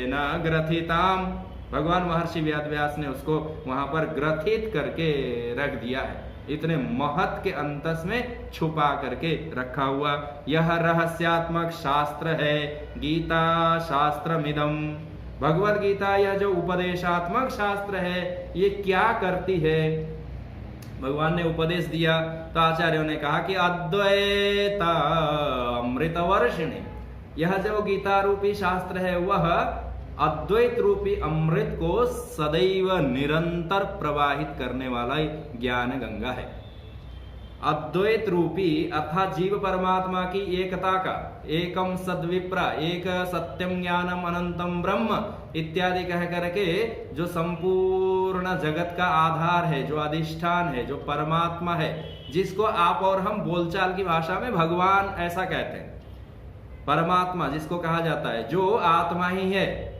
[SPEAKER 1] न ग्रथिताम, भगवान महर्षि व्यास ने उसको वहां पर ग्रथित करके रख दिया है, इतने महत के अंतस में छुपा करके रखा हुआ। यह रहस्यात्मक शास्त्र है गीता शास्त्रमिदम। भगवद गीता यह जो उपदेशात्मक शास्त्र है, ये क्या करती है? भगवान ने उपदेश दिया तो आचार्यों ने कहा कि अद्वैत अमृतवर्षिणी, यह जो गीता रूपी शास्त्र है वह अद्वैत रूपी अमृत को सदैव निरंतर प्रवाहित करने वाला ज्ञान गंगा है। अद्वैत रूपी अर्थात जीव परमात्मा की एकता का, एकम सद्विप्रा, एक सत्यम ज्ञानम अनंतम ब्रह्म इत्यादि कह करके जो संपूर्ण जगत का आधार है, जो अधिष्ठान है, जो परमात्मा है, जिसको आप और हम बोलचाल की भाषा में भगवान ऐसा कहते हैं। परमात्मा जिसको कहा जाता है, जो आत्मा ही है,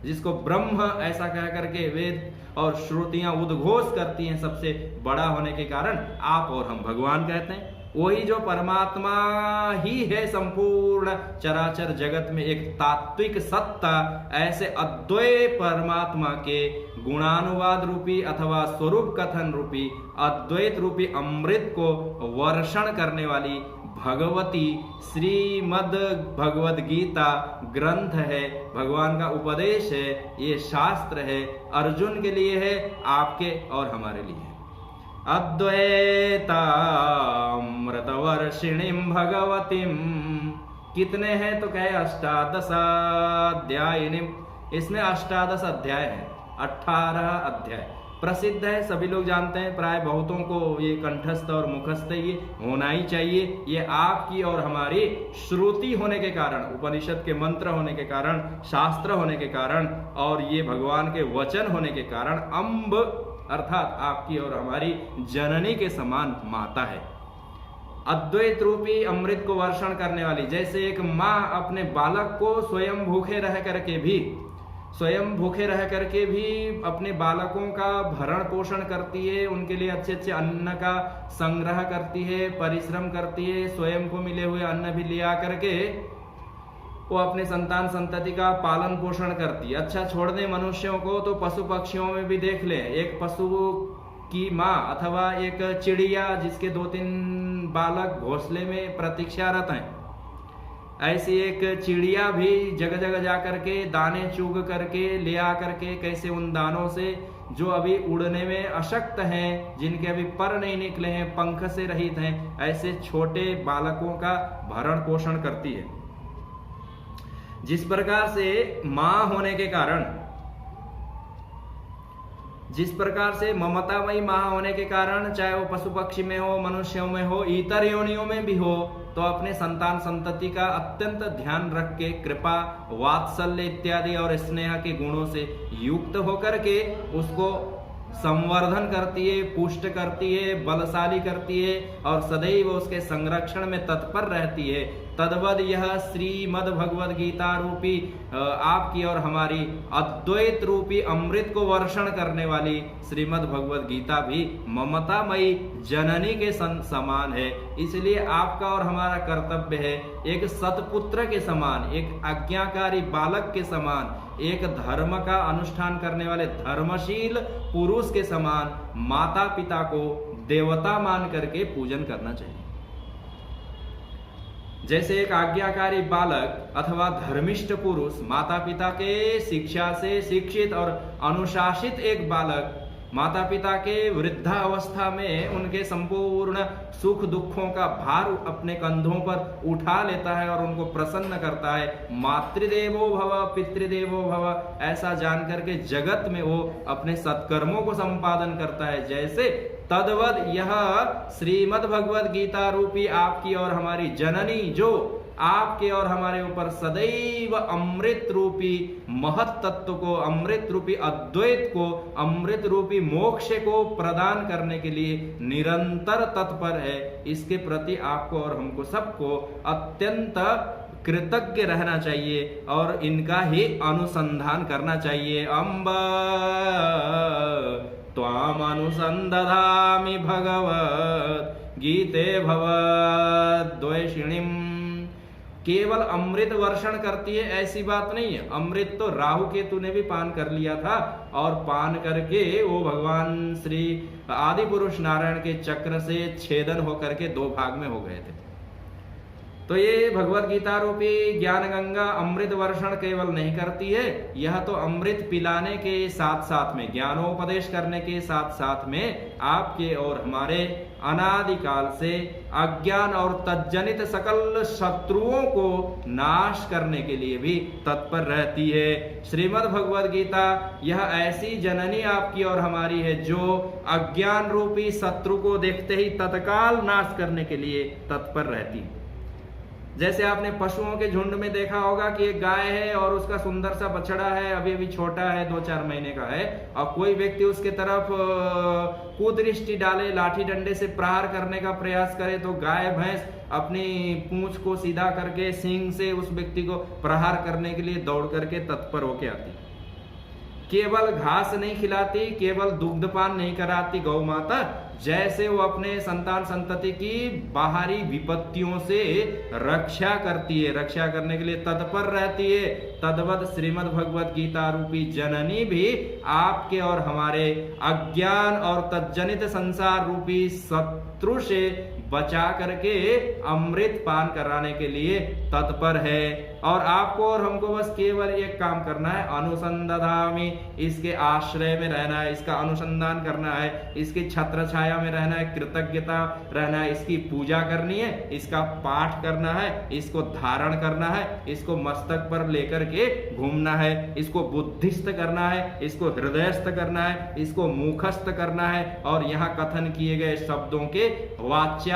[SPEAKER 1] जिसको ब्रह्म ऐसा कह करके वेद और श्रुतियां उद्घोष करती हैं, सबसे बड़ा होने के कारण आप और हम भगवान कहते हैं। वही जो परमात्मा ही है संपूर्ण चराचर जगत में एक तात्विक सत्ता, ऐसे अद्वैत परमात्मा के गुणानुवाद रूपी अथवा स्वरूप कथन रूपी अद्वैत रूपी अमृत को वर्षण करने वाली भगवती श्रीमद् भगवद गीता ग्रंथ है, भगवान का उपदेश है, ये शास्त्र है, अर्जुन के लिए है, आपके और हमारे लिए है। अद्वैतामृतवर्षिणीं भगवतीं, कितने हैं तो कहे 18 अध्यायिनीं, इसमें 18 अध्याय है, 18 अध्याय प्रसिद्ध है, सभी लोग जानते हैं, प्राय बहुतों को ये कंठस्थ और मुखस्थ ये होना ही चाहिए। ये आपकी और हमारी श्रुति होने के कारण, उपनिषद के मंत्र होने के कारण, शास्त्र होने के कारण, और ये भगवान के वचन होने के कारण अम्ब अर्थात आपकी और हमारी जननी के समान माता है। अद्वैत रूपी अमृत को वर्षण करने वाली, जैसे एक माँ अपने बालक को स्वयं भूखे रह करके भी अपने बालकों का भरण पोषण करती है, उनके लिए अच्छे अच्छे अन्न का संग्रह करती है, परिश्रम करती है, स्वयं को मिले हुए अन्न भी ले आकर के वो अपने संतान संतति का पालन पोषण करती है। अच्छा, छोड़ दें मनुष्यों को, तो पशु पक्षियों में भी देख लें, एक पशु की माँ अथवा एक चिड़िया जिसके 2-3 बालक घोंसले में प्रतीक्षारत हैं, ऐसी एक चिड़िया भी जगह जगह जा करके दाने चुग करके ले आ करके, कैसे उन दानों से जो अभी उड़ने में अशक्त हैं, जिनके अभी पर नहीं निकले हैं, पंख से रहित हैं, ऐसे छोटे बालकों का भरण पोषण करती है। जिस प्रकार से माँ होने के कारण, जिस प्रकार से ममतामयी माँ होने के कारण, चाहे वो पशु पक्षी में हो, मनुष्यों में हो, इतर योनियों में भी हो, तो अपने संतान संतति का अत्यंत ध्यान रख के कृपा, वात्सल्य इत्यादि और स्नेह के गुणों से युक्त होकर के उसको संवर्धन करती है, पुष्ट करती है, बलशाली करती है और सदैव उसके संरक्षण में तत्पर रहती है। तद्वद यह श्रीमद् भगवद गीता रूपी आपकी और हमारी अद्वैत रूपी अमृत को वर्षण करने वाली श्रीमद् भगवद गीता भी ममतामयी जननी के समान है। इसलिए आपका और हमारा कर्तव्य है, एक सतपुत्र के समान, एक आज्ञाकारी बालक के समान, एक धर्म का अनुष्ठान करने वाले धर्मशील पुरुष के समान माता पिता को देवता मान करके पूजन करना चाहिए। जैसे एक आज्ञाकारी बालक अथवा धर्मिष्ठ पुरुष माता पिता के शिक्षा से शिक्षित और अनुशासित एक बालक माता पिता के वृद्धावस्था में उनके संपूर्ण सुख दुखों का भार अपने कंधों पर उठा लेता है और उनको प्रसन्न करता है। मातृदेवो भव पितृदेवो भव ऐसा जान करके जगत में वो अपने सत्कर्मों को संपादन करता है। जैसे तद्वद यह श्रीमद् भगवद गीता रूपी आपकी और हमारी जननी जो आपके और हमारे ऊपर सदैव अमृत रूपी महत तत्व को, अमृत रूपी अद्वैत को, अमृत रूपी मोक्ष को प्रदान करने के लिए निरंतर तत्पर है। इसके प्रति आपको और हमको सबको अत्यंत कृतज्ञ रहना चाहिए और इनका ही अनुसंधान करना चाहिए। अम्ब त्वाम अनुसंदधामि भगवत गीते भवद्वेषिणीम। केवल अमृत वर्षण करती है ऐसी बात नहीं है। अमृत तो राहु केतु ने भी पान कर लिया था और पान करके वो भगवान श्री आदि पुरुष नारायण के चक्र से छेदन होकर के दो भाग में हो गए थे। तो ये भगवत गीता रूपी ज्ञान गंगा अमृत वर्षण केवल नहीं करती है, यह तो अमृत पिलाने के साथ साथ में, ज्ञानोपदेश करने के साथ साथ में आपके और हमारे अनादिकाल से अज्ञान और तज्जनित सकल शत्रुओं को नाश करने के लिए भी तत्पर रहती है। श्रीमद् भगवद गीता यह ऐसी जननी आपकी और हमारी है जो अज्ञान रूपी शत्रु को देखते ही तत्काल नाश करने के लिए तत्पर रहती है। जैसे आपने पशुओं के झुंड में देखा होगा कि एक गाय है और उसका सुंदर सा बछड़ा है, अभी अभी छोटा है, 2-4 महीने का है, और कोई व्यक्ति उसके तरफ कुदृष्टि डाले, लाठी डंडे से प्रहार करने का प्रयास करे, तो गाय भैंस अपनी पूंछ को सीधा करके सींग से उस व्यक्ति को प्रहार करने के लिए दौड़ करके तत्पर होके आती। केवल घास नहीं खिलाती, केवल दुग्धपान नहीं कराती गौ माता, जैसे वो अपने संतान संतति की बाहरी विपत्तियों से रक्षा करती है, रक्षा करने के लिए तत्पर रहती है, तद्वत श्रीमद् भगवत गीता रूपी जननी भी आपके और हमारे अज्ञान और तज्जनित संसार रूपी शत्रु से बचा करके अमृत पान कराने के लिए तत्पर है। और आपको और हमको बस केवल एक काम करना है, अनुसंधामी, इसके आश्रय में रहना है, इसका अनुसंधान करना है, इसकी छत्र छाया में रहना है, कृतज्ञता रहना है, इसकी पूजा करनी है, इसका पाठ करना है, इसको धारण करना है, इसको मस्तक पर लेकर के घूमना है, इसको बुद्धिस्थ करना है, इसको हृदयस्थ करना है, इसको मुखस्थ करना है, और यहाँ कथन किए गए शब्दों के वाच्यार्थ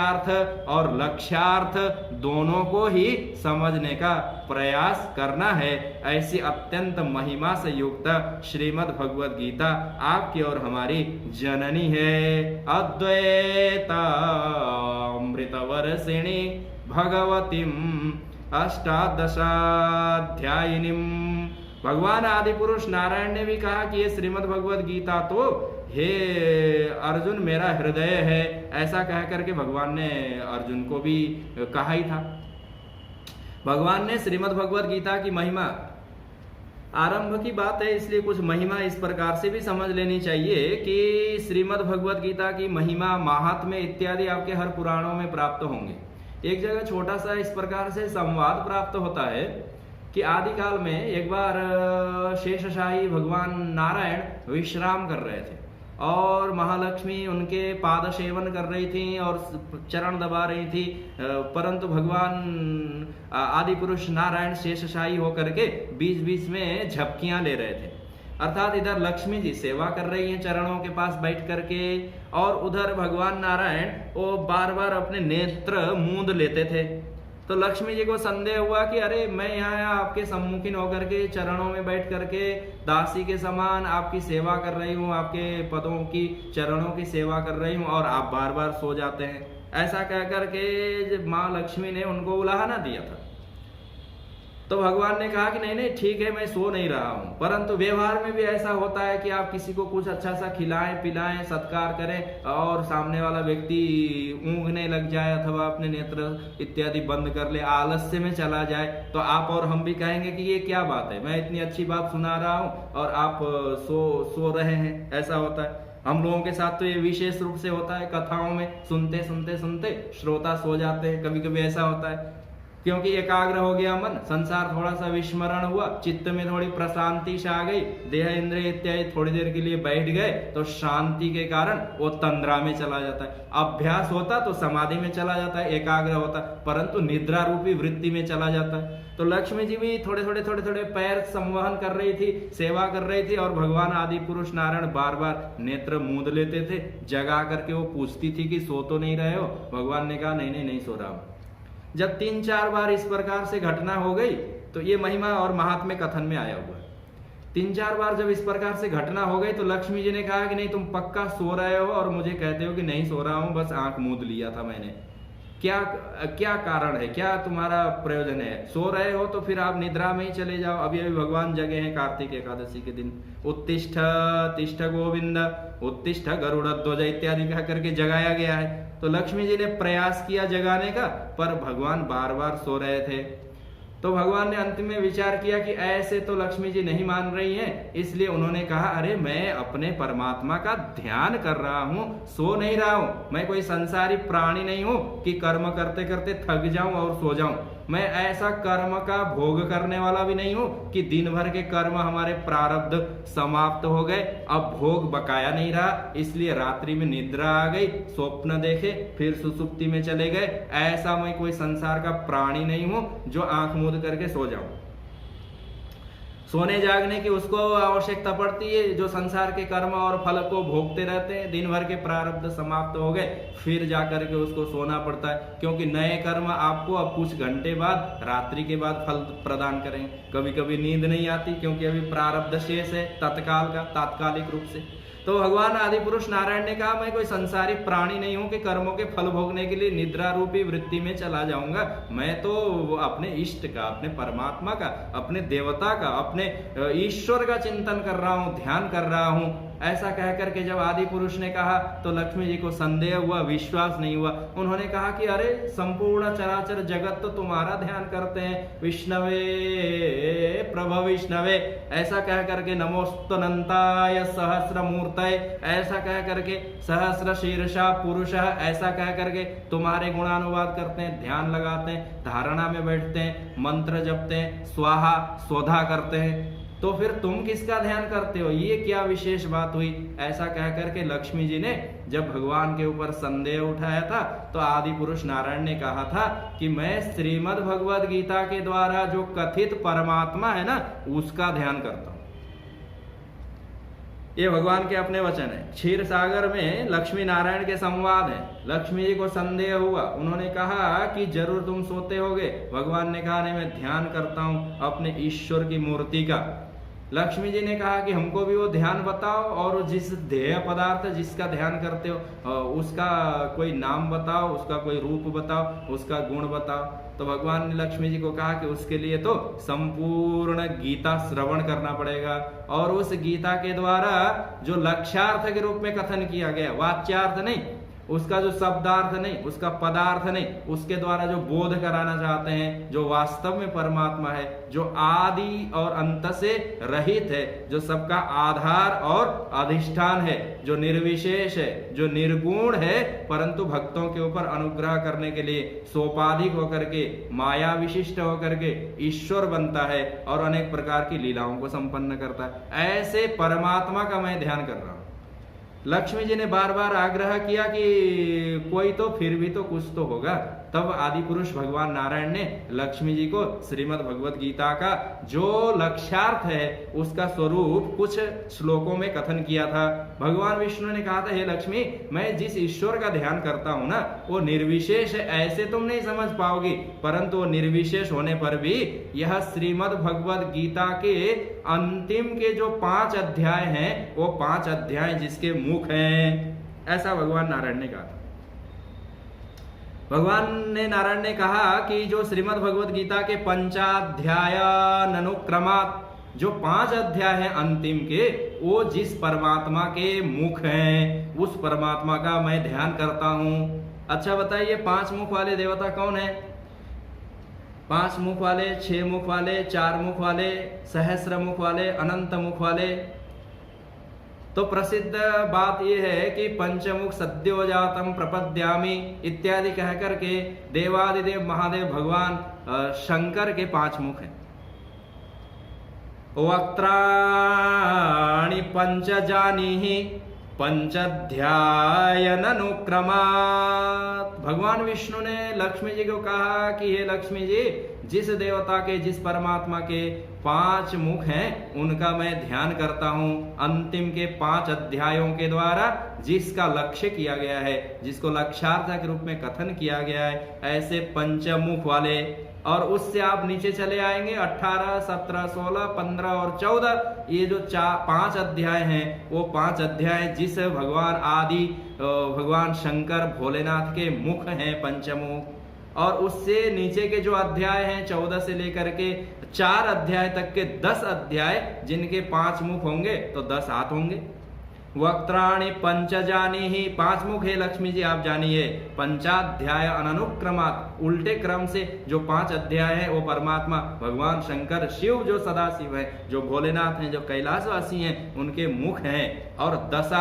[SPEAKER 1] और लक्ष्यार्थ दोनों को ही समझने का प्रयास करना है। ऐसी अत्यंत महिमा से युक्त श्रीमद् भगवद गीता आपकी और हमारी जननी है। अद्वैता अमृतवर्षिणी भगवतीम अष्टादशाध्यायिनीम। भगवान आदि पुरुष नारायण ने भी कहा कि ये श्रीमद् भगवद गीता तो हे अर्जुन मेरा हृदय है, ऐसा कह करके भगवान ने अर्जुन को भी कहा ही था। भगवान ने श्रीमद् भगवद गीता की महिमा, आरंभ की बात है इसलिए कुछ महिमा इस प्रकार से भी समझ लेनी चाहिए कि श्रीमद् भगवद गीता की महिमा, महात्म्य इत्यादि आपके हर पुराणों में प्राप्त होंगे। एक जगह छोटा सा इस प्रकार से संवाद प्राप्त होता है कि आदि काल में एक बार शेषशाही भगवान नारायण विश्राम कर रहे थे और महालक्ष्मी उनके पाद सेवन कर रही थी और चरण दबा रही थी, परंतु भगवान आदि पुरुष नारायण शेषशाही होकर के बीच बीच में झपकियां ले रहे थे। अर्थात इधर लक्ष्मी जी सेवा कर रही हैं चरणों के पास बैठ करके, और उधर भगवान नारायण वो बार बार अपने नेत्र मूंद लेते थे। तो लक्ष्मी जी को संदेह हुआ कि अरे मैं यहाँ आपके सम्मुखीन होकर के चरणों में बैठ करके दासी के समान आपकी सेवा कर रही हूँ, आपके पदों की चरणों की सेवा कर रही हूँ, और आप बार बार सो जाते हैं। ऐसा कह करके माँ लक्ष्मी ने उनको उलाहना दिया था। तो भगवान ने कहा कि नहीं नहीं ठीक है, मैं सो नहीं रहा हूं, परंतु व्यवहार में भी ऐसा होता है कि आप किसी को कुछ अच्छा सा खिलाएं पिलाएं सत्कार करें और सामने वाला व्यक्ति ऊँघने लग जाए अथवा अपने नेत्र इत्यादि बंद कर ले, आलस्य में चला जाए, तो आप और हम भी कहेंगे कि ये क्या बात है, मैं इतनी अच्छी बात सुना रहा हूँ और आप सो रहे हैं। ऐसा होता है हम लोगों के साथ, तो ये विशेष रूप से होता है। कथाओं में सुनते सुनते सुनते श्रोता सो जाते हैं, कभी कभी ऐसा होता है। क्योंकि एकाग्र हो गया मन, संसार थोड़ा सा विस्मरण हुआ, चित्त में थोड़ी प्रशांति से आ गई, देह इंद्रिय इत्यादि थोड़ी देर के लिए बैठ गए तो शांति के कारण वो तंद्रा में चला जाता है। अभ्यास होता तो समाधि में चला जाता है, एकाग्र होता, परंतु निद्रा रूपी वृत्ति में चला जाता है। तो लक्ष्मी जी भी थोड़े थोड़े पैर संवहन कर रही थी, सेवा कर रही थी, और भगवान आदि पुरुष नारायण बार बार नेत्र मूंद लेते थे। जगा करके वो पूछती थी कि सो तो नहीं रहे हो? भगवान ने कहा नहीं सो रहा हूं। जब 3-4 बार इस प्रकार से घटना हो गई तो ये महिमा और महात्म्य कथन में आया हुआ है। 3-4 बार जब इस प्रकार से घटना हो गई तो लक्ष्मी जी ने कहा कि नहीं, तुम पक्का सो रहे हो और मुझे कहते हो कि नहीं सो रहा हूं, बस आंख मूंद लिया था मैंने। क्या कारण है, क्या तुम्हारा प्रयोजन है? सो रहे हो तो फिर आप निद्रा में ही चले जाओ, अभी भगवान जगे हैं कार्तिक एकादशी के दिन। उत्तिष्ठ तिष्ठ गोविंद, उत्तिष्ठ गरुड़ ध्वज इत्यादि कह करके जगाया गया है। तो लक्ष्मी जी ने प्रयास किया जगाने का, पर भगवान बार बार सो रहे थे। तो भगवान ने अंत में विचार किया कि ऐसे तो लक्ष्मी जी नहीं मान रही हैं, इसलिए उन्होंने कहा, अरे मैं अपने परमात्मा का ध्यान कर रहा हूं, सो नहीं रहा हूं। मैं कोई संसारी प्राणी नहीं हूं कि कर्म करते करते थक जाऊं और सो जाऊं। मैं ऐसा कर्म का भोग करने वाला भी नहीं हूं कि दिन भर के कर्म हमारे प्रारब्ध समाप्त हो गए, अब भोग बकाया नहीं रहा, इसलिए रात्रि में निद्रा आ गई, स्वप्न देखे, फिर सुसुप्ति में चले गए। ऐसा मैं कोई संसार का प्राणी नहीं हूं जो आंख मूंद करके सो जाऊं। सोने जागने की उसको आवश्यकता पड़ती है जो संसार के कर्म और फल को भोगते रहते हैं। दिन भर के प्रारब्ध समाप्त हो गए, फिर जाकर के उसको सोना पड़ता है, क्योंकि नए कर्म आपको अब कुछ घंटे बाद, रात्रि के बाद फल प्रदान करेंगे। कभी कभी नींद नहीं आती क्योंकि अभी प्रारब्ध शेष है तत्काल का, तात्कालिक रूप से। तो भगवान आदि पुरुष नारायण ने कहा, मैं कोई संसारी प्राणी नहीं हूं कि कर्मों के फल भोगने के लिए निद्रा रूपी वृत्ति में चला जाऊंगा। मैं तो अपने इष्ट का, अपने परमात्मा का, अपने देवता का, अपने ईश्वर का चिंतन कर रहा हूं, ध्यान कर रहा हूं। ऐसा कह करके जब आदि पुरुष ने कहा तो लक्ष्मी जी को संदेह हुआ, विश्वास नहीं हुआ। उन्होंने कहा कि अरे संपूर्ण चराचर जगत तो तुम्हारा ध्यान करते हैं, विष्णवे प्रभ विष्णवे, ऐसा कह करके नमोस्तनंताय सहस्र मूर्तये, ऐसा कह करके सहस्र शीर्षा पुरुष, ऐसा कह करके तुम्हारे गुणानुवाद करते हैं, ध्यान लगाते हैं, धारणा में बैठते हैं, मंत्र जपते हैं, स्वाहा स्वधा करते हैं। तो फिर तुम किसका ध्यान करते हो? ये क्या विशेष बात हुई? ऐसा कह करके लक्ष्मी जी ने जब भगवान के ऊपर संदेह उठाया था तो आदि पुरुष नारायण ने कहा था कि मैं श्रीमद् भगवद गीता के द्वारा जो कथित परमात्मा है ना, उसका ध्यान करता हूं। ये भगवान के अपने वचन है। क्षीर सागर में लक्ष्मी नारायण के संवाद है। लक्ष्मी जी को संदेह हुआ, उन्होंने कहा कि जरूर तुम सोते होगे। भगवान ने कहा नहीं, मैं ध्यान करता हूं अपने ईश्वर की मूर्ति का। लक्ष्मी जी ने कहा कि हमको भी वो ध्यान बताओ, और जिस ध्येय पदार्थ जिसका ध्यान करते हो उसका कोई नाम बताओ, उसका कोई रूप बताओ, उसका गुण बताओ। तो भगवान ने लक्ष्मी जी को कहा कि उसके लिए तो संपूर्ण गीता श्रवण करना पड़ेगा, और उस गीता के द्वारा जो लक्ष्यार्थ के रूप में कथन किया गया, वाच्यार्थ नहीं, उसका जो शब्दार्थ नहीं, उसका पदार्थ नहीं, उसके द्वारा जो बोध कराना चाहते हैं, जो वास्तव में परमात्मा है, जो आदि और अंत से रहित है, जो सबका आधार और अधिष्ठान है, जो निर्विशेष है, जो निर्गुण है, परंतु भक्तों के ऊपर अनुग्रह करने के लिए सोपाधिक होकर के, माया विशिष्ट होकर के ईश्वर बनता है और अनेक प्रकार की लीलाओं को संपन्न करता है। ऐसे परमात्मा का मैं ध्यान कर रहा हूं। लक्ष्मी जी ने बार बार आग्रह किया कि कोई तो फिर भी तो कुछ तो होगा। तब आदि पुरुष भगवान नारायण ने लक्ष्मी जी को श्रीमद् भगवद गीता का जो लक्ष्यार्थ है उसका स्वरूप कुछ श्लोकों में कथन किया था। भगवान विष्णु ने कहा था, हे लक्ष्मी, मैं जिस ईश्वर का ध्यान करता हूं ना, वो निर्विशेष है, ऐसे तुम नहीं समझ पाओगी, परंतु वो निर्विशेष होने पर भी यह श्रीमद् भगवद गीता के अंतिम के जो 5 अध्याय हैं, वो 5 अध्याय जिसके मुख हैं, ऐसा भगवान नारायण ने कहा था। भगवान ने नारायण ने कहा कि जो श्रीमद् भगवद गीता के पंचाध्याय अनुक्रमात जो 5 अध्याय हैं अंतिम के, वो जिस परमात्मा के मुख हैं, उस परमात्मा का मैं ध्यान करता हूं। अच्छा बताइए, 5 मुख वाले देवता कौन है? 5 मुख वाले, 6 मुख वाले, 4 मुख वाले, सहस्र मुख वाले, अनंत मुख वाले, तो प्रसिद्ध बात यह है कि पंचमुख सद्यो जातम प्रपद्यामि इत्यादि कह करके देवादिदेव महादेव भगवान शंकर के 5 मुख हैं। वक्त्राणि पंचजानीहि पंचाध्यायननुक्रमात्। भगवान विष्णु ने लक्ष्मी जी को कहा कि हे लक्ष्मी जी, जिस देवता के, जिस परमात्मा के 5 मुख हैं उनका मैं ध्यान करता हूं। अंतिम के 5 अध्यायों के द्वारा जिसका लक्ष्य किया गया है, जिसको लक्ष्यार्थ के रूप में कथन किया गया है, ऐसे पंचमुख वाले। और उससे आप नीचे चले आएंगे 18, 17, 16, 15 और 14, ये जो 5 अध्याय हैं वो 5 अध्याय जिस भगवान आदि भगवान शंकर भोलेनाथ के मुख हैं पंचमुख। और उससे नीचे के जो अध्याय हैं 14 से लेकर के 4 अध्याय तक के 10 अध्याय जिनके 5 मुख होंगे तो 10 हाथ होंगे। वक्त्राणि पंचजानीहि, 5 मुख है लक्ष्मी जी आप जानिए। पंचाध्याय अनुक्रमात्, उल्टे क्रम से जो 5 अध्याय है वो परमात्मा भगवान शंकर शिव जो सदाशिव है, जो भोलेनाथ हैं, जो कैलाशवासी हैं, उनके मुख हैं। और 10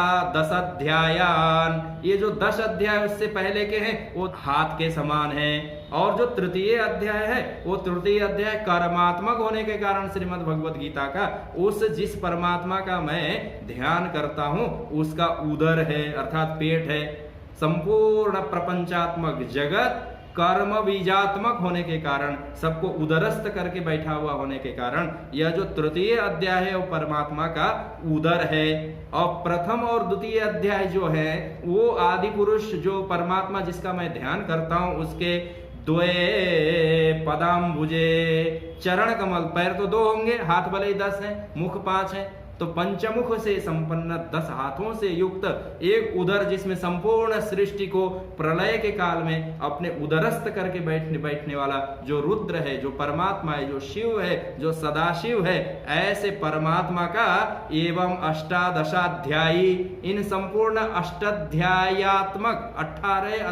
[SPEAKER 1] अध्यायान, ये जो 10 अध्याय उससे पहले के हैं वो हाथ के समान हैं। और जो तृतीय अध्याय है वो तृतीय अध्याय कर्मात्मक होने के कारण श्रीमद् भगवत गीता का, उस जिस परमात्मा का मैं ध्यान करता हूं उसका उदर है अर्थात पेट है। संपूर्ण प्रपंचात्मक जगत कर्म बीजात्मक होने के कारण, सबको उदरस्थ करके बैठा हुआ होने के कारण यह जो तृतीय अध्याय है वो परमात्मा का उदर है। और प्रथम और द्वितीय अध्याय जो है वो आदि पुरुष जो परमात्मा जिसका मैं ध्यान करता हूं उसके द्वे पदाम्बुजे, चरण कमल, पैर तो 2 होंगे, हाथ भले ही 10 हैं, मुख 5 हैं, तो पंचमुख से संपन्न 10 हाथों से युक्त एक उदर जिसमें संपूर्ण सृष्टि को प्रलय के काल में अपने उदरस्थ करके बैठने वाला जो रुद्र है, जो परमात्मा है, जो शिव है, जो सदाशिव है, ऐसे परमात्मा का एवं 18 इन संपूर्ण अष्टाध्यायात्मक 18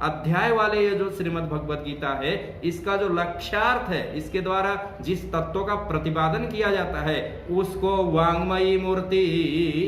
[SPEAKER 1] अध्याय वाले ये जो श्रीमद् भगवत गीता है, इसका जो लक्ष्यार्थ है, इसके द्वारा जिस तत्व का प्रतिपादन किया जाता है उसको वांगमयी मूर्ति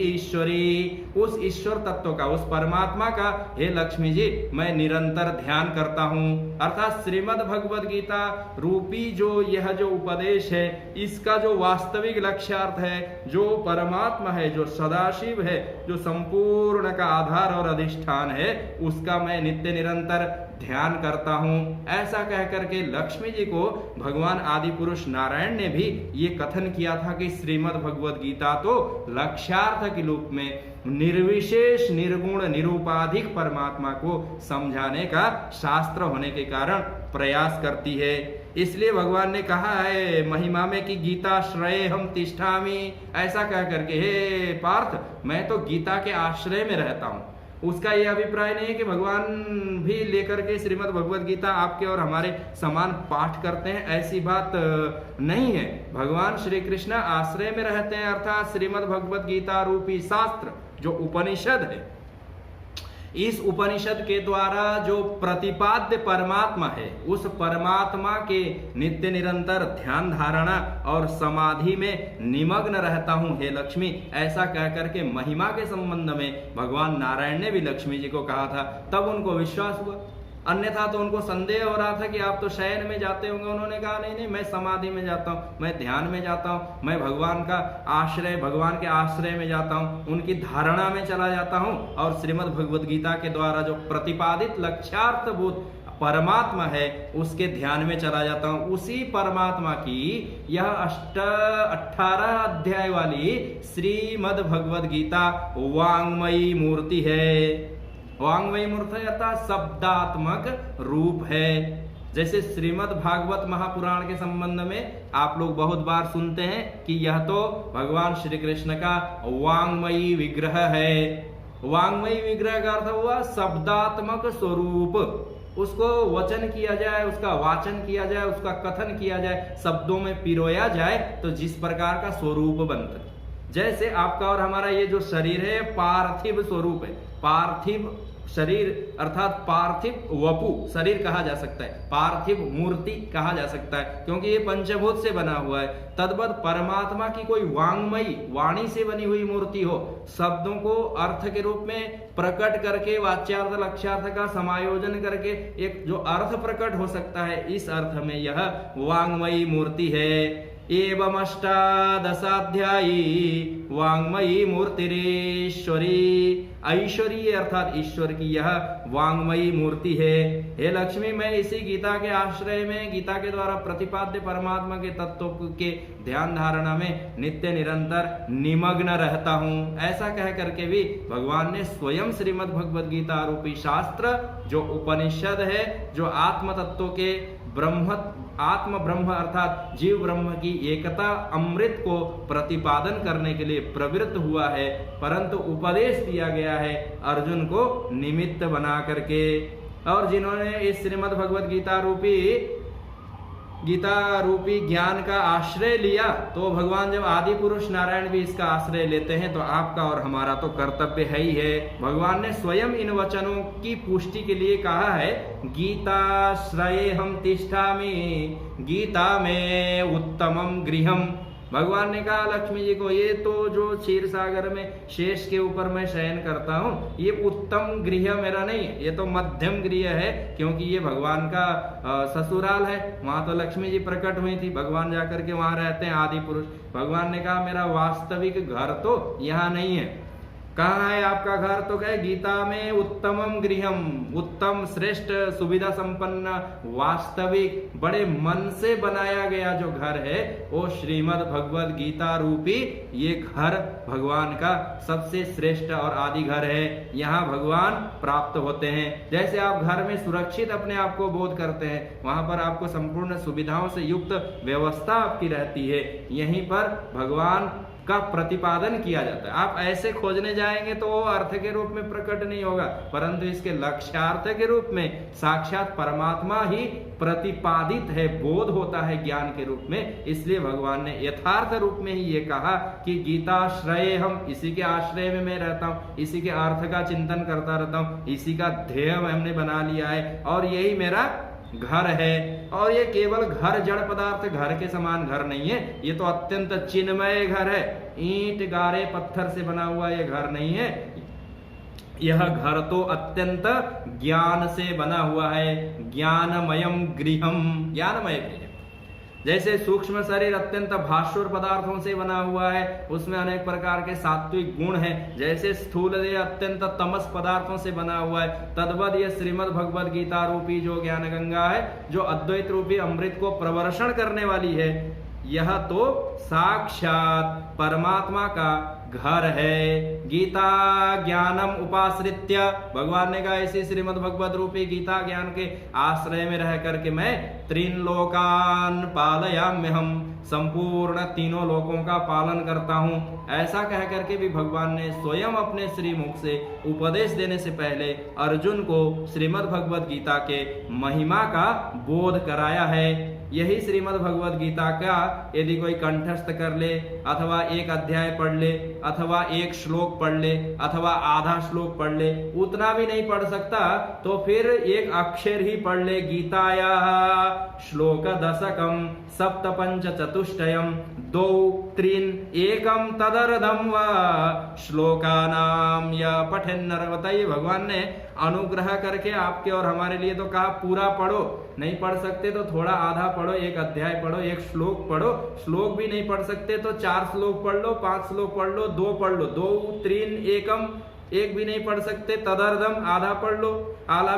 [SPEAKER 1] ईश्वरी, उस ईश्वर तत्व का, उस परमात्मा का हे लक्ष्मी जी मैं निरंतर ध्यान करता हूं। अर्थात श्रीमद् भगवत गीता रूपी जो यह जो उपदेश है, इसका जो वास्तविक लक्ष्यार्थ है, जो परमात्मा है, जो सदाशिव है, जो संपूर्ण का आधार और अधिष्ठान है, उसका मैं नित्य निरंतर ध्यान करता हूं। ऐसा कह करके लक्ष्मी जी को भगवान आदि पुरुष नारायण ने भी ये कथन किया था कि श्रीमद् भगवत गीता तो लक्ष्यार्थ के रूप में निर्विशेष निर्गुण निरूपाधिक परमात्मा को समझाने का शास्त्र होने के कारण प्रयास करती है। इसलिए भगवान ने कहा है महिमा में कि गीता श्रय हम तिष्ठामि, ऐसा कह करके हे पार्थ मैं तो गीता के आश्रय में रहता हूं। उसका यह अभिप्राय नहीं है कि भगवान भी लेकर के श्रीमद् भगवत गीता आपके और हमारे समान पाठ करते हैं, ऐसी बात नहीं है। भगवान श्री कृष्ण आश्रय में रहते हैं, अर्थात श्रीमद् भगवत गीता रूपी शास्त्र जो उपनिषद है, इस उपनिषद के द्वारा जो प्रतिपाद्य परमात्मा है, उस परमात्मा के नित्य निरंतर ध्यान धारणा और समाधि में निमग्न रहता हूं हे लक्ष्मी, ऐसा कह करके महिमा के संबंध में भगवान नारायण ने भी लक्ष्मी जी को कहा था। तब उनको विश्वास हुआ, अन्यथा तो उनको संदेह हो रहा था कि आप तो शयन में जाते होंगे। उन्होंने कहा नहीं नहीं, मैं समाधि में जाता हूँ, मैं ध्यान में जाता हूँ, मैं भगवान का आश्रय, भगवान के आश्रय में जाता हूँ, उनकी धारणा में चला जाता हूँ और श्रीमद् भगवत गीता के द्वारा जो प्रतिपादित लक्ष्यार्थभूत परमात्मा है उसके ध्यान में चला जाता हूं। उसी परमात्मा की यह 18 अध्याय वाली श्रीमद् भगवत गीता वांगमयी मूर्ति है। वांगमयी मूर्ति अर्थात शब्दात्मक रूप है। जैसे श्रीमद् भागवत महापुराण के संबंध में आप लोग बहुत बार सुनते हैं कि यह तो भगवान श्री कृष्ण का वांगमयी विग्रह है। वांगमयी विग्रह का अर्थ हुआ शब्दात्मक स्वरूप, उसको वचन किया जाए, उसका वाचन किया जाए, उसका कथन किया जाए, शब्दों में पिरोया जाए तो जिस प्रकार का स्वरूप बनता है। जैसे आपका और हमारा ये जो शरीर है पार्थिव स्वरूप है, पार्थिव शरीर अर्थात पार्थिव वपु शरीर कहा जा सकता है, पार्थिव मूर्ति कहा जा सकता है, क्योंकि ये पंचभूत से बना हुआ है। तद्वत परमात्मा की कोई वांगमयी वाणी से बनी हुई मूर्ति हो, शब्दों को अर्थ के रूप में प्रकट करके वाच्यार्थ लक्ष्यार्थ का समायोजन करके एक जो अर्थ प्रकट हो सकता है, इस अर्थ में यह वांगमयी मूर्ति है। एवं अष्टादशाध्यायी वांगमयी मूर्तिरेश्वरी, ऐश्वरी अर्थात ईश्वर की यह वांगमयी मूर्ति है। हे लक्ष्मी, मैं इसी गीता के आश्रय में गीता के द्वारा प्रतिपाद्य परमात्मा के तत्व के ध्यान धारणा में नित्य निरंतर निमग्न रहता हूँ। ऐसा कह करके भी भगवान ने स्वयं श्रीमद् भगवद गीता रूपी शास्त्र, जो उपनिषद है, जो आत्म तत्व के आत्म ब्रह्म अर्थात जीव ब्रह्म की एकता अमृत को प्रतिपादन करने के लिए प्रवृत्त हुआ है, परंतु उपदेश दिया गया है अर्जुन को निमित्त बना करके। और जिन्होंने इस श्रीमद् भगवद गीता रूपी ज्ञान का आश्रय लिया, तो भगवान जब आदि पुरुष नारायण भी इसका आश्रय लेते हैं, तो आपका और हमारा तो कर्तव्य है ही है। भगवान ने स्वयं इन वचनों की पुष्टि के लिए कहा है, गीताश्रये हम तिष्ठामि गीता में उत्तमम गृहम। भगवान ने कहा लक्ष्मी जी को, ये तो जो क्षीर सागर में शेष के ऊपर मैं शयन करता हूँ, ये उत्तम गृह मेरा नहीं है, ये तो मध्यम गृह है, क्योंकि ये भगवान का ससुराल है। वहां तो लक्ष्मी जी प्रकट हुई थी, भगवान जाकर के वहां रहते हैं आदि पुरुष। भगवान ने कहा मेरा वास्तविक घर तो यहाँ नहीं है। कहाँ है आपका घर? तो कहे गीता में उत्तमम गृहम, उत्तम श्रेष्ठ सुविधा संपन्न वास्तविक बड़े मन से बनाया गया जो घर है, वो श्रीमद् भगवद गीता रूपी ये घर भगवान का सबसे श्रेष्ठ और आदि घर है। यहाँ भगवान प्राप्त होते हैं। जैसे आप घर में सुरक्षित अपने आप को बोध करते हैं, वहां पर आपको संपूर्ण सुविधाओं से युक्त व्यवस्था आपकी रहती है, यहीं पर भगवान का प्रतिपादन किया जाता है। आप ऐसे खोजने जाएंगे तो वो अर्थ के रूप में प्रकट नहीं होगा, परंतु इसके लक्ष्यार्थ के रूप में साक्षात परमात्मा ही प्रतिपादित है, बोध होता है ज्ञान के रूप में। इसलिए भगवान ने यथार्थ रूप में ही ये कहा कि गीताश्रय हम, इसी के आश्रय में मैं रहता हूँ, इसी के अर्थ का चिंतन करता रहता हूँ, इसी का ध्येय हमने बना लिया है और यही मेरा घर है। और ये केवल घर जड़ पदार्थ घर के समान घर नहीं है, ये तो अत्यंत चिन्मय घर है। ईंट गारे पत्थर से बना हुआ ये घर नहीं है, यह घर तो अत्यंत ज्ञान से बना हुआ है। ज्ञानमयम गृहम, ज्ञानमय गृह। जैसे सूक्ष्म शरीर अत्यंत भास्वर पदार्थों से बना हुआ है, उसमें अनेक प्रकार के सात्विक गुण हैं। जैसे स्थूल देह अत्यंत तमस पदार्थों से बना हुआ है, तद्वत यह श्रीमद् भगवद गीता रूपी जो ज्ञान गंगा है, जो अद्वैत रूपी अमृत को प्रवर्षण करने वाली है, यह तो साक्षात परमात्मा का घर है। गीता ज्ञानम उपाश्रित्य, भगवान ने कहा इसी श्रीमद् भगवद रूपी गीता ज्ञान के आश्रय में रह करके मैं त्रीन लोकान पालयाम्यहम, संपूर्ण तीनों लोकों का पालन करता हूँ। ऐसा कह करके भी भगवान ने स्वयं अपने श्रीमुख से उपदेश देने से पहले अर्जुन को श्रीमद् भगवद गीता के महिमा का बोध कराया है। यही श्रीमद् भगवद गीता का यदि कोई कंठस्थ कर ले, अथवा एक अध्याय पढ़ ले, अथवा एक श्लोक पढ़ ले, अथवा आधा श्लोक पढ़ ले, उतना भी नहीं पढ़ सकता तो फिर एक अक्षर ही पढ़ ले। गीताया श्लोक दशकम सप्त पंच चतुष्टयम दो त्रीन एकम तदर्धम व श्लोकानाम या पठेन्नर। बताइए, भगवान ने अनुग्रह करके आपके और हमारे लिए तो कहा पूरा पढ़ो, नहीं पढ़ सकते तो थोड़ा आधा पढ़ो, एक अध्याय पढ़ो, एक श्लोक पढ़ो। श्लोक भी नहीं पढ़ सकते तो 4 श्लोक पढ़ लो, 5 श्लोक पढ़ लो, 2 पढ़ लो, 2 3 एकम, एक भी नहीं पढ़ सकते, तदर्धम आधा पढ़ लो, आधा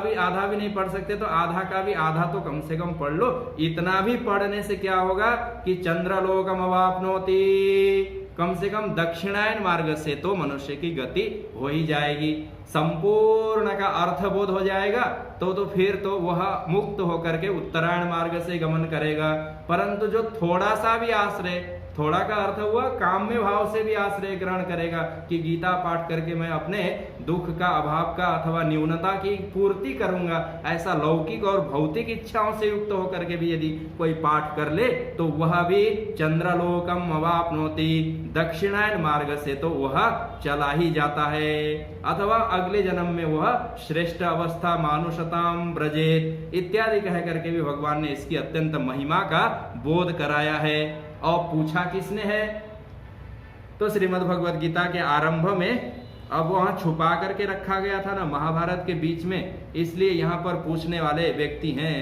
[SPEAKER 1] भी नहीं पढ़ सकते तो आधा का भी आधा तो कम से कम पढ़ लो। इतना भी पढ़ने से क्या होगा कि चंद्रलोकम अवाप्नोति, कम से कम दक्षिणायन मार्ग से तो मनुष्य की गति हो ही जाएगी, संपूर्ण का अर्थबोध हो जाएगा, तो फिर तो वह मुक्त होकर के उत्तरायण मार्ग से गमन करेगा। परंतु जो थोड़ा सा भी आश्रय थोड़ा का अर्थ हुआ काम्य भाव से भी आश्रय ग्रहण करेगा कि गीता पाठ करके मैं अपने दुख का, अभाव का अथवा न्यूनता की पूर्ति करूंगा। ऐसा लौकिक और भौतिक इच्छाओं से युक्त होकर के भी यदि कोई पाठ कर ले तो वह भी चंद्रलोकम अवाप्नोति, दक्षिणायन मार्ग से तो वह चला ही जाता है, अथवा अगले जन्म में वह श्रेष्ठ अवस्था मानुषताम ब्रजेत इत्यादि कह करके भी भगवान ने इसकी अत्यंत महिमा का बोध कराया है। और पूछा किसने है? तो श्रीमद् भगवद गीता के आरंभ में, अब वहां छुपा करके रखा गया था ना महाभारत के बीच में, इसलिए यहाँ पर पूछने वाले व्यक्ति हैं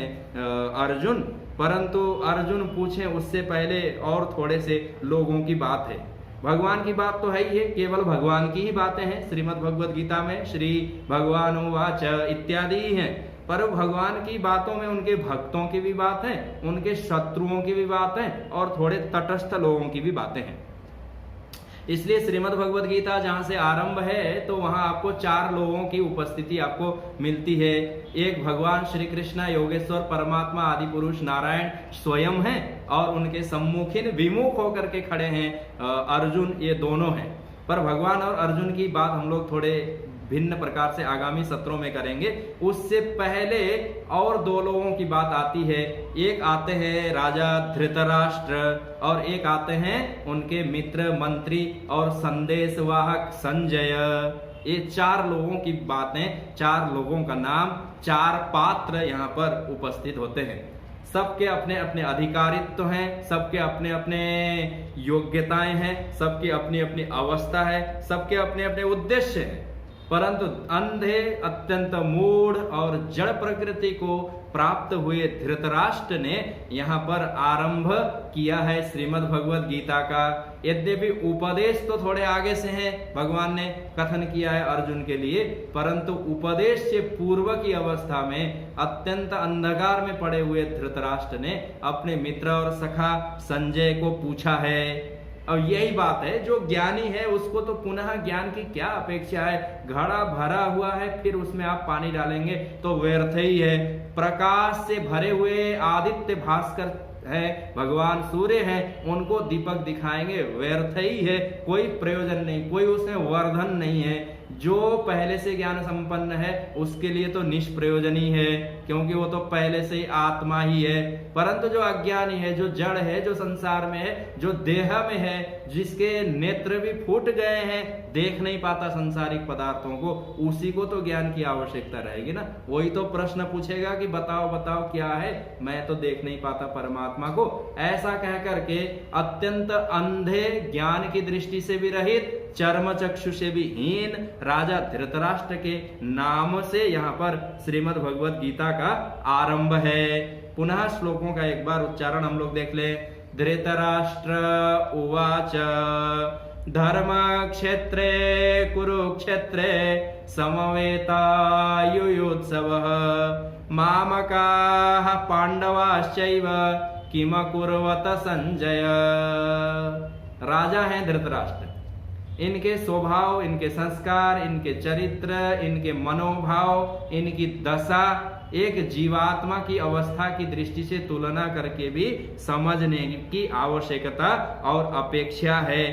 [SPEAKER 1] अर्जुन। परंतु अर्जुन पूछे उससे पहले और थोड़े से लोगों की बात है। भगवान की बात तो है ही है, केवल भगवान की ही बातें हैं श्रीमद् भगवद गीता में, श्री भगवान उवाच इत्यादि ही हैं। पर भगवान की बातों में उनके भक्तों की भी बात है, उनके शत्रुओं की भी बात है और थोड़े तटस्थ लोगों की भी बातें हैं। इसलिए श्रीमद् भगवद गीता जहां से आरंभ है तो वहां आपको 4 लोगों की उपस्थिति आपको मिलती है। एक भगवान श्री कृष्ण योगेश्वर परमात्मा आदि पुरुष नारायण स्वयं हैं और उनके सम्मुखीन विमुख होकर के खड़े हैं अर्जुन, ये दोनों हैं। पर भगवान और अर्जुन की बात हम लोग थोड़े भिन्न प्रकार से आगामी सत्रों में करेंगे। उससे पहले और 2 लोगों की बात आती है। एक आते हैं राजा धृतराष्ट्र और एक आते हैं उनके मित्र मंत्री और संदेशवाहक संजय। ये 4 लोगों की बातें, 4 लोगों का नाम, 4 पात्र यहाँ पर उपस्थित होते हैं। सबके अपने अपने अधिकारित्व हैं, सबके अपने अपने योग्यताएं हैं, सबकी अपनी अपनी अवस्था है, सबके अपने अपने उद्देश्य हैं। परंतु अंधे, अत्यंत मूढ़ और जड़ प्रकृति को प्राप्त हुए धृतराष्ट्र ने यहाँ पर आरंभ किया है श्रीमद् भगवद गीता का। यद्यपि उपदेश तो थोड़े आगे से हैं, भगवान ने कथन किया है अर्जुन के लिए, परंतु उपदेश से पूर्व की अवस्था में अत्यंत अंधकार में पड़े हुए धृतराष्ट्र ने अपने मित्र और सखा संजय को पूछा है। और यही बात है, जो ज्ञानी है उसको तो पुनः ज्ञान की क्या अपेक्षा है? घड़ा भरा हुआ है, फिर उसमें आप पानी डालेंगे तो व्यर्थ ही है। प्रकाश से भरे हुए आदित्य भास्कर है, भगवान सूर्य हैं, उनको दीपक दिखाएंगे, व्यर्थ ही है, कोई प्रयोजन नहीं, कोई उसमें वर्धन नहीं है। जो पहले से ज्ञान संपन्न है उसके लिए तो निष्प्रयोजनी है, क्योंकि वो तो पहले से ही आत्मा ही है। परंतु जो अज्ञानी है, जो जड़ है, जो संसार में है, जो देह में है, जिसके नेत्र भी फूट गए हैं, देख नहीं पाता संसारिक पदार्थों को, उसी को तो ज्ञान की आवश्यकता रहेगी ना। वही तो प्रश्न पूछेगा कि बताओ बताओ क्या है, मैं तो देख नहीं पाता परमात्मा को। ऐसा कह करके अत्यंत अंधे, ज्ञान की दृष्टि से भी रहित, चर्म चक्षु से भी हीन राजा धृतराष्ट्र के नाम से यहाँ पर श्रीमद् भगवद गीता का आरंभ है। पुनः श्लोकों का एक बार उच्चारण हम लोग देख ले। धृतराष्ट्र उवाच धर्म क्षेत्रे कुरुक्षेत्रे समवेतायुयुत्सवः मामकाः पांडवाश्चैव किमकुर्वत संजय। राजा हैं धृतराष्ट्र, इनके स्वभाव, इनके संस्कार, इनके चरित्र, इनके मनोभाव, इनकी दशा एक जीवात्मा की अवस्था की दृष्टि से तुलना करके भी समझने की आवश्यकता और अपेक्षा है।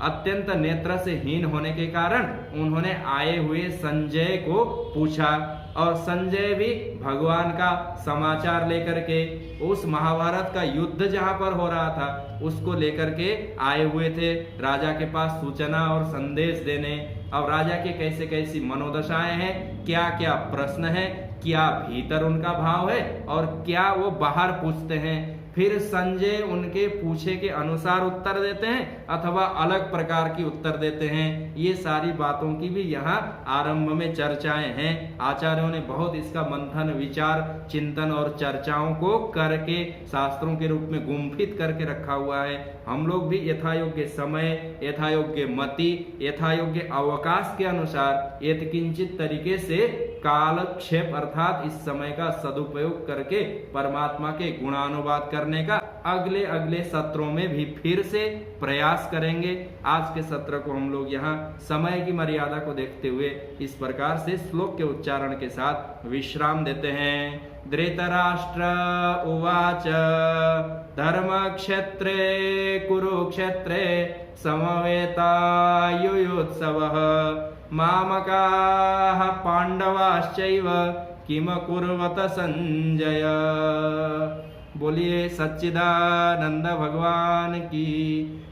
[SPEAKER 1] अत्यंत नेत्र से हीन होने के कारण उन्होंने आए हुए संजय को पूछा, और संजय भी भगवान का समाचार लेकर के उस महाभारत का युद्ध जहां पर हो रहा था उसको लेकर के आए हुए थे राजा के पास सूचना और संदेश देने। अब राजा के कैसे कैसी मनोदशाएं हैं, क्या क्या प्रश्न है, क्या भीतर उनका भाव है और क्या वो बाहर पूछते हैं। फिर संजय उनके पूछे के अनुसार उत्तर देते हैं अथवा अलग प्रकार की उत्तर देते हैं। ये सारी बातों की भी यहाँ आरंभ में चर्चाएं हैं। आचार्यों ने बहुत इसका मंथन, विचार, चिंतन और चर्चाओं को करके शास्त्रों के रूप में गुम्फित करके रखा हुआ है। हम लोग भी यथायोग्य समय, यथायोग्य मति, यथायोग्य अवकाश के अनुसार यथकिंचित तरीके से कालक्षेप अर्थात इस समय का सदुपयोग करके परमात्मा के गुणानुवाद करने का अगले अगले सत्रों में भी फिर से प्रयास करेंगे। आज के सत्र को हम लोग यहाँ समय की मर्यादा को देखते हुए इस प्रकार से श्लोक के उच्चारण के साथ विश्राम देते हैं। धृतराष्ट्र उवाच धर्मक्षेत्रे कुरुक्षेत्रे समवेतायुयुत्सवः मामकाः पांडवाश्चैव किम कुर्वत संजय। बोलिए सच्चिदानंद भगवान की,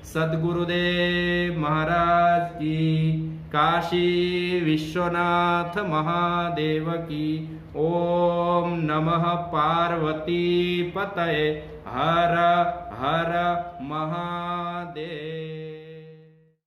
[SPEAKER 1] सद्गुरुदेव महाराज की, काशी विश्वनाथ महादेव की। ओम नमः पार्वती पतये हर हर महा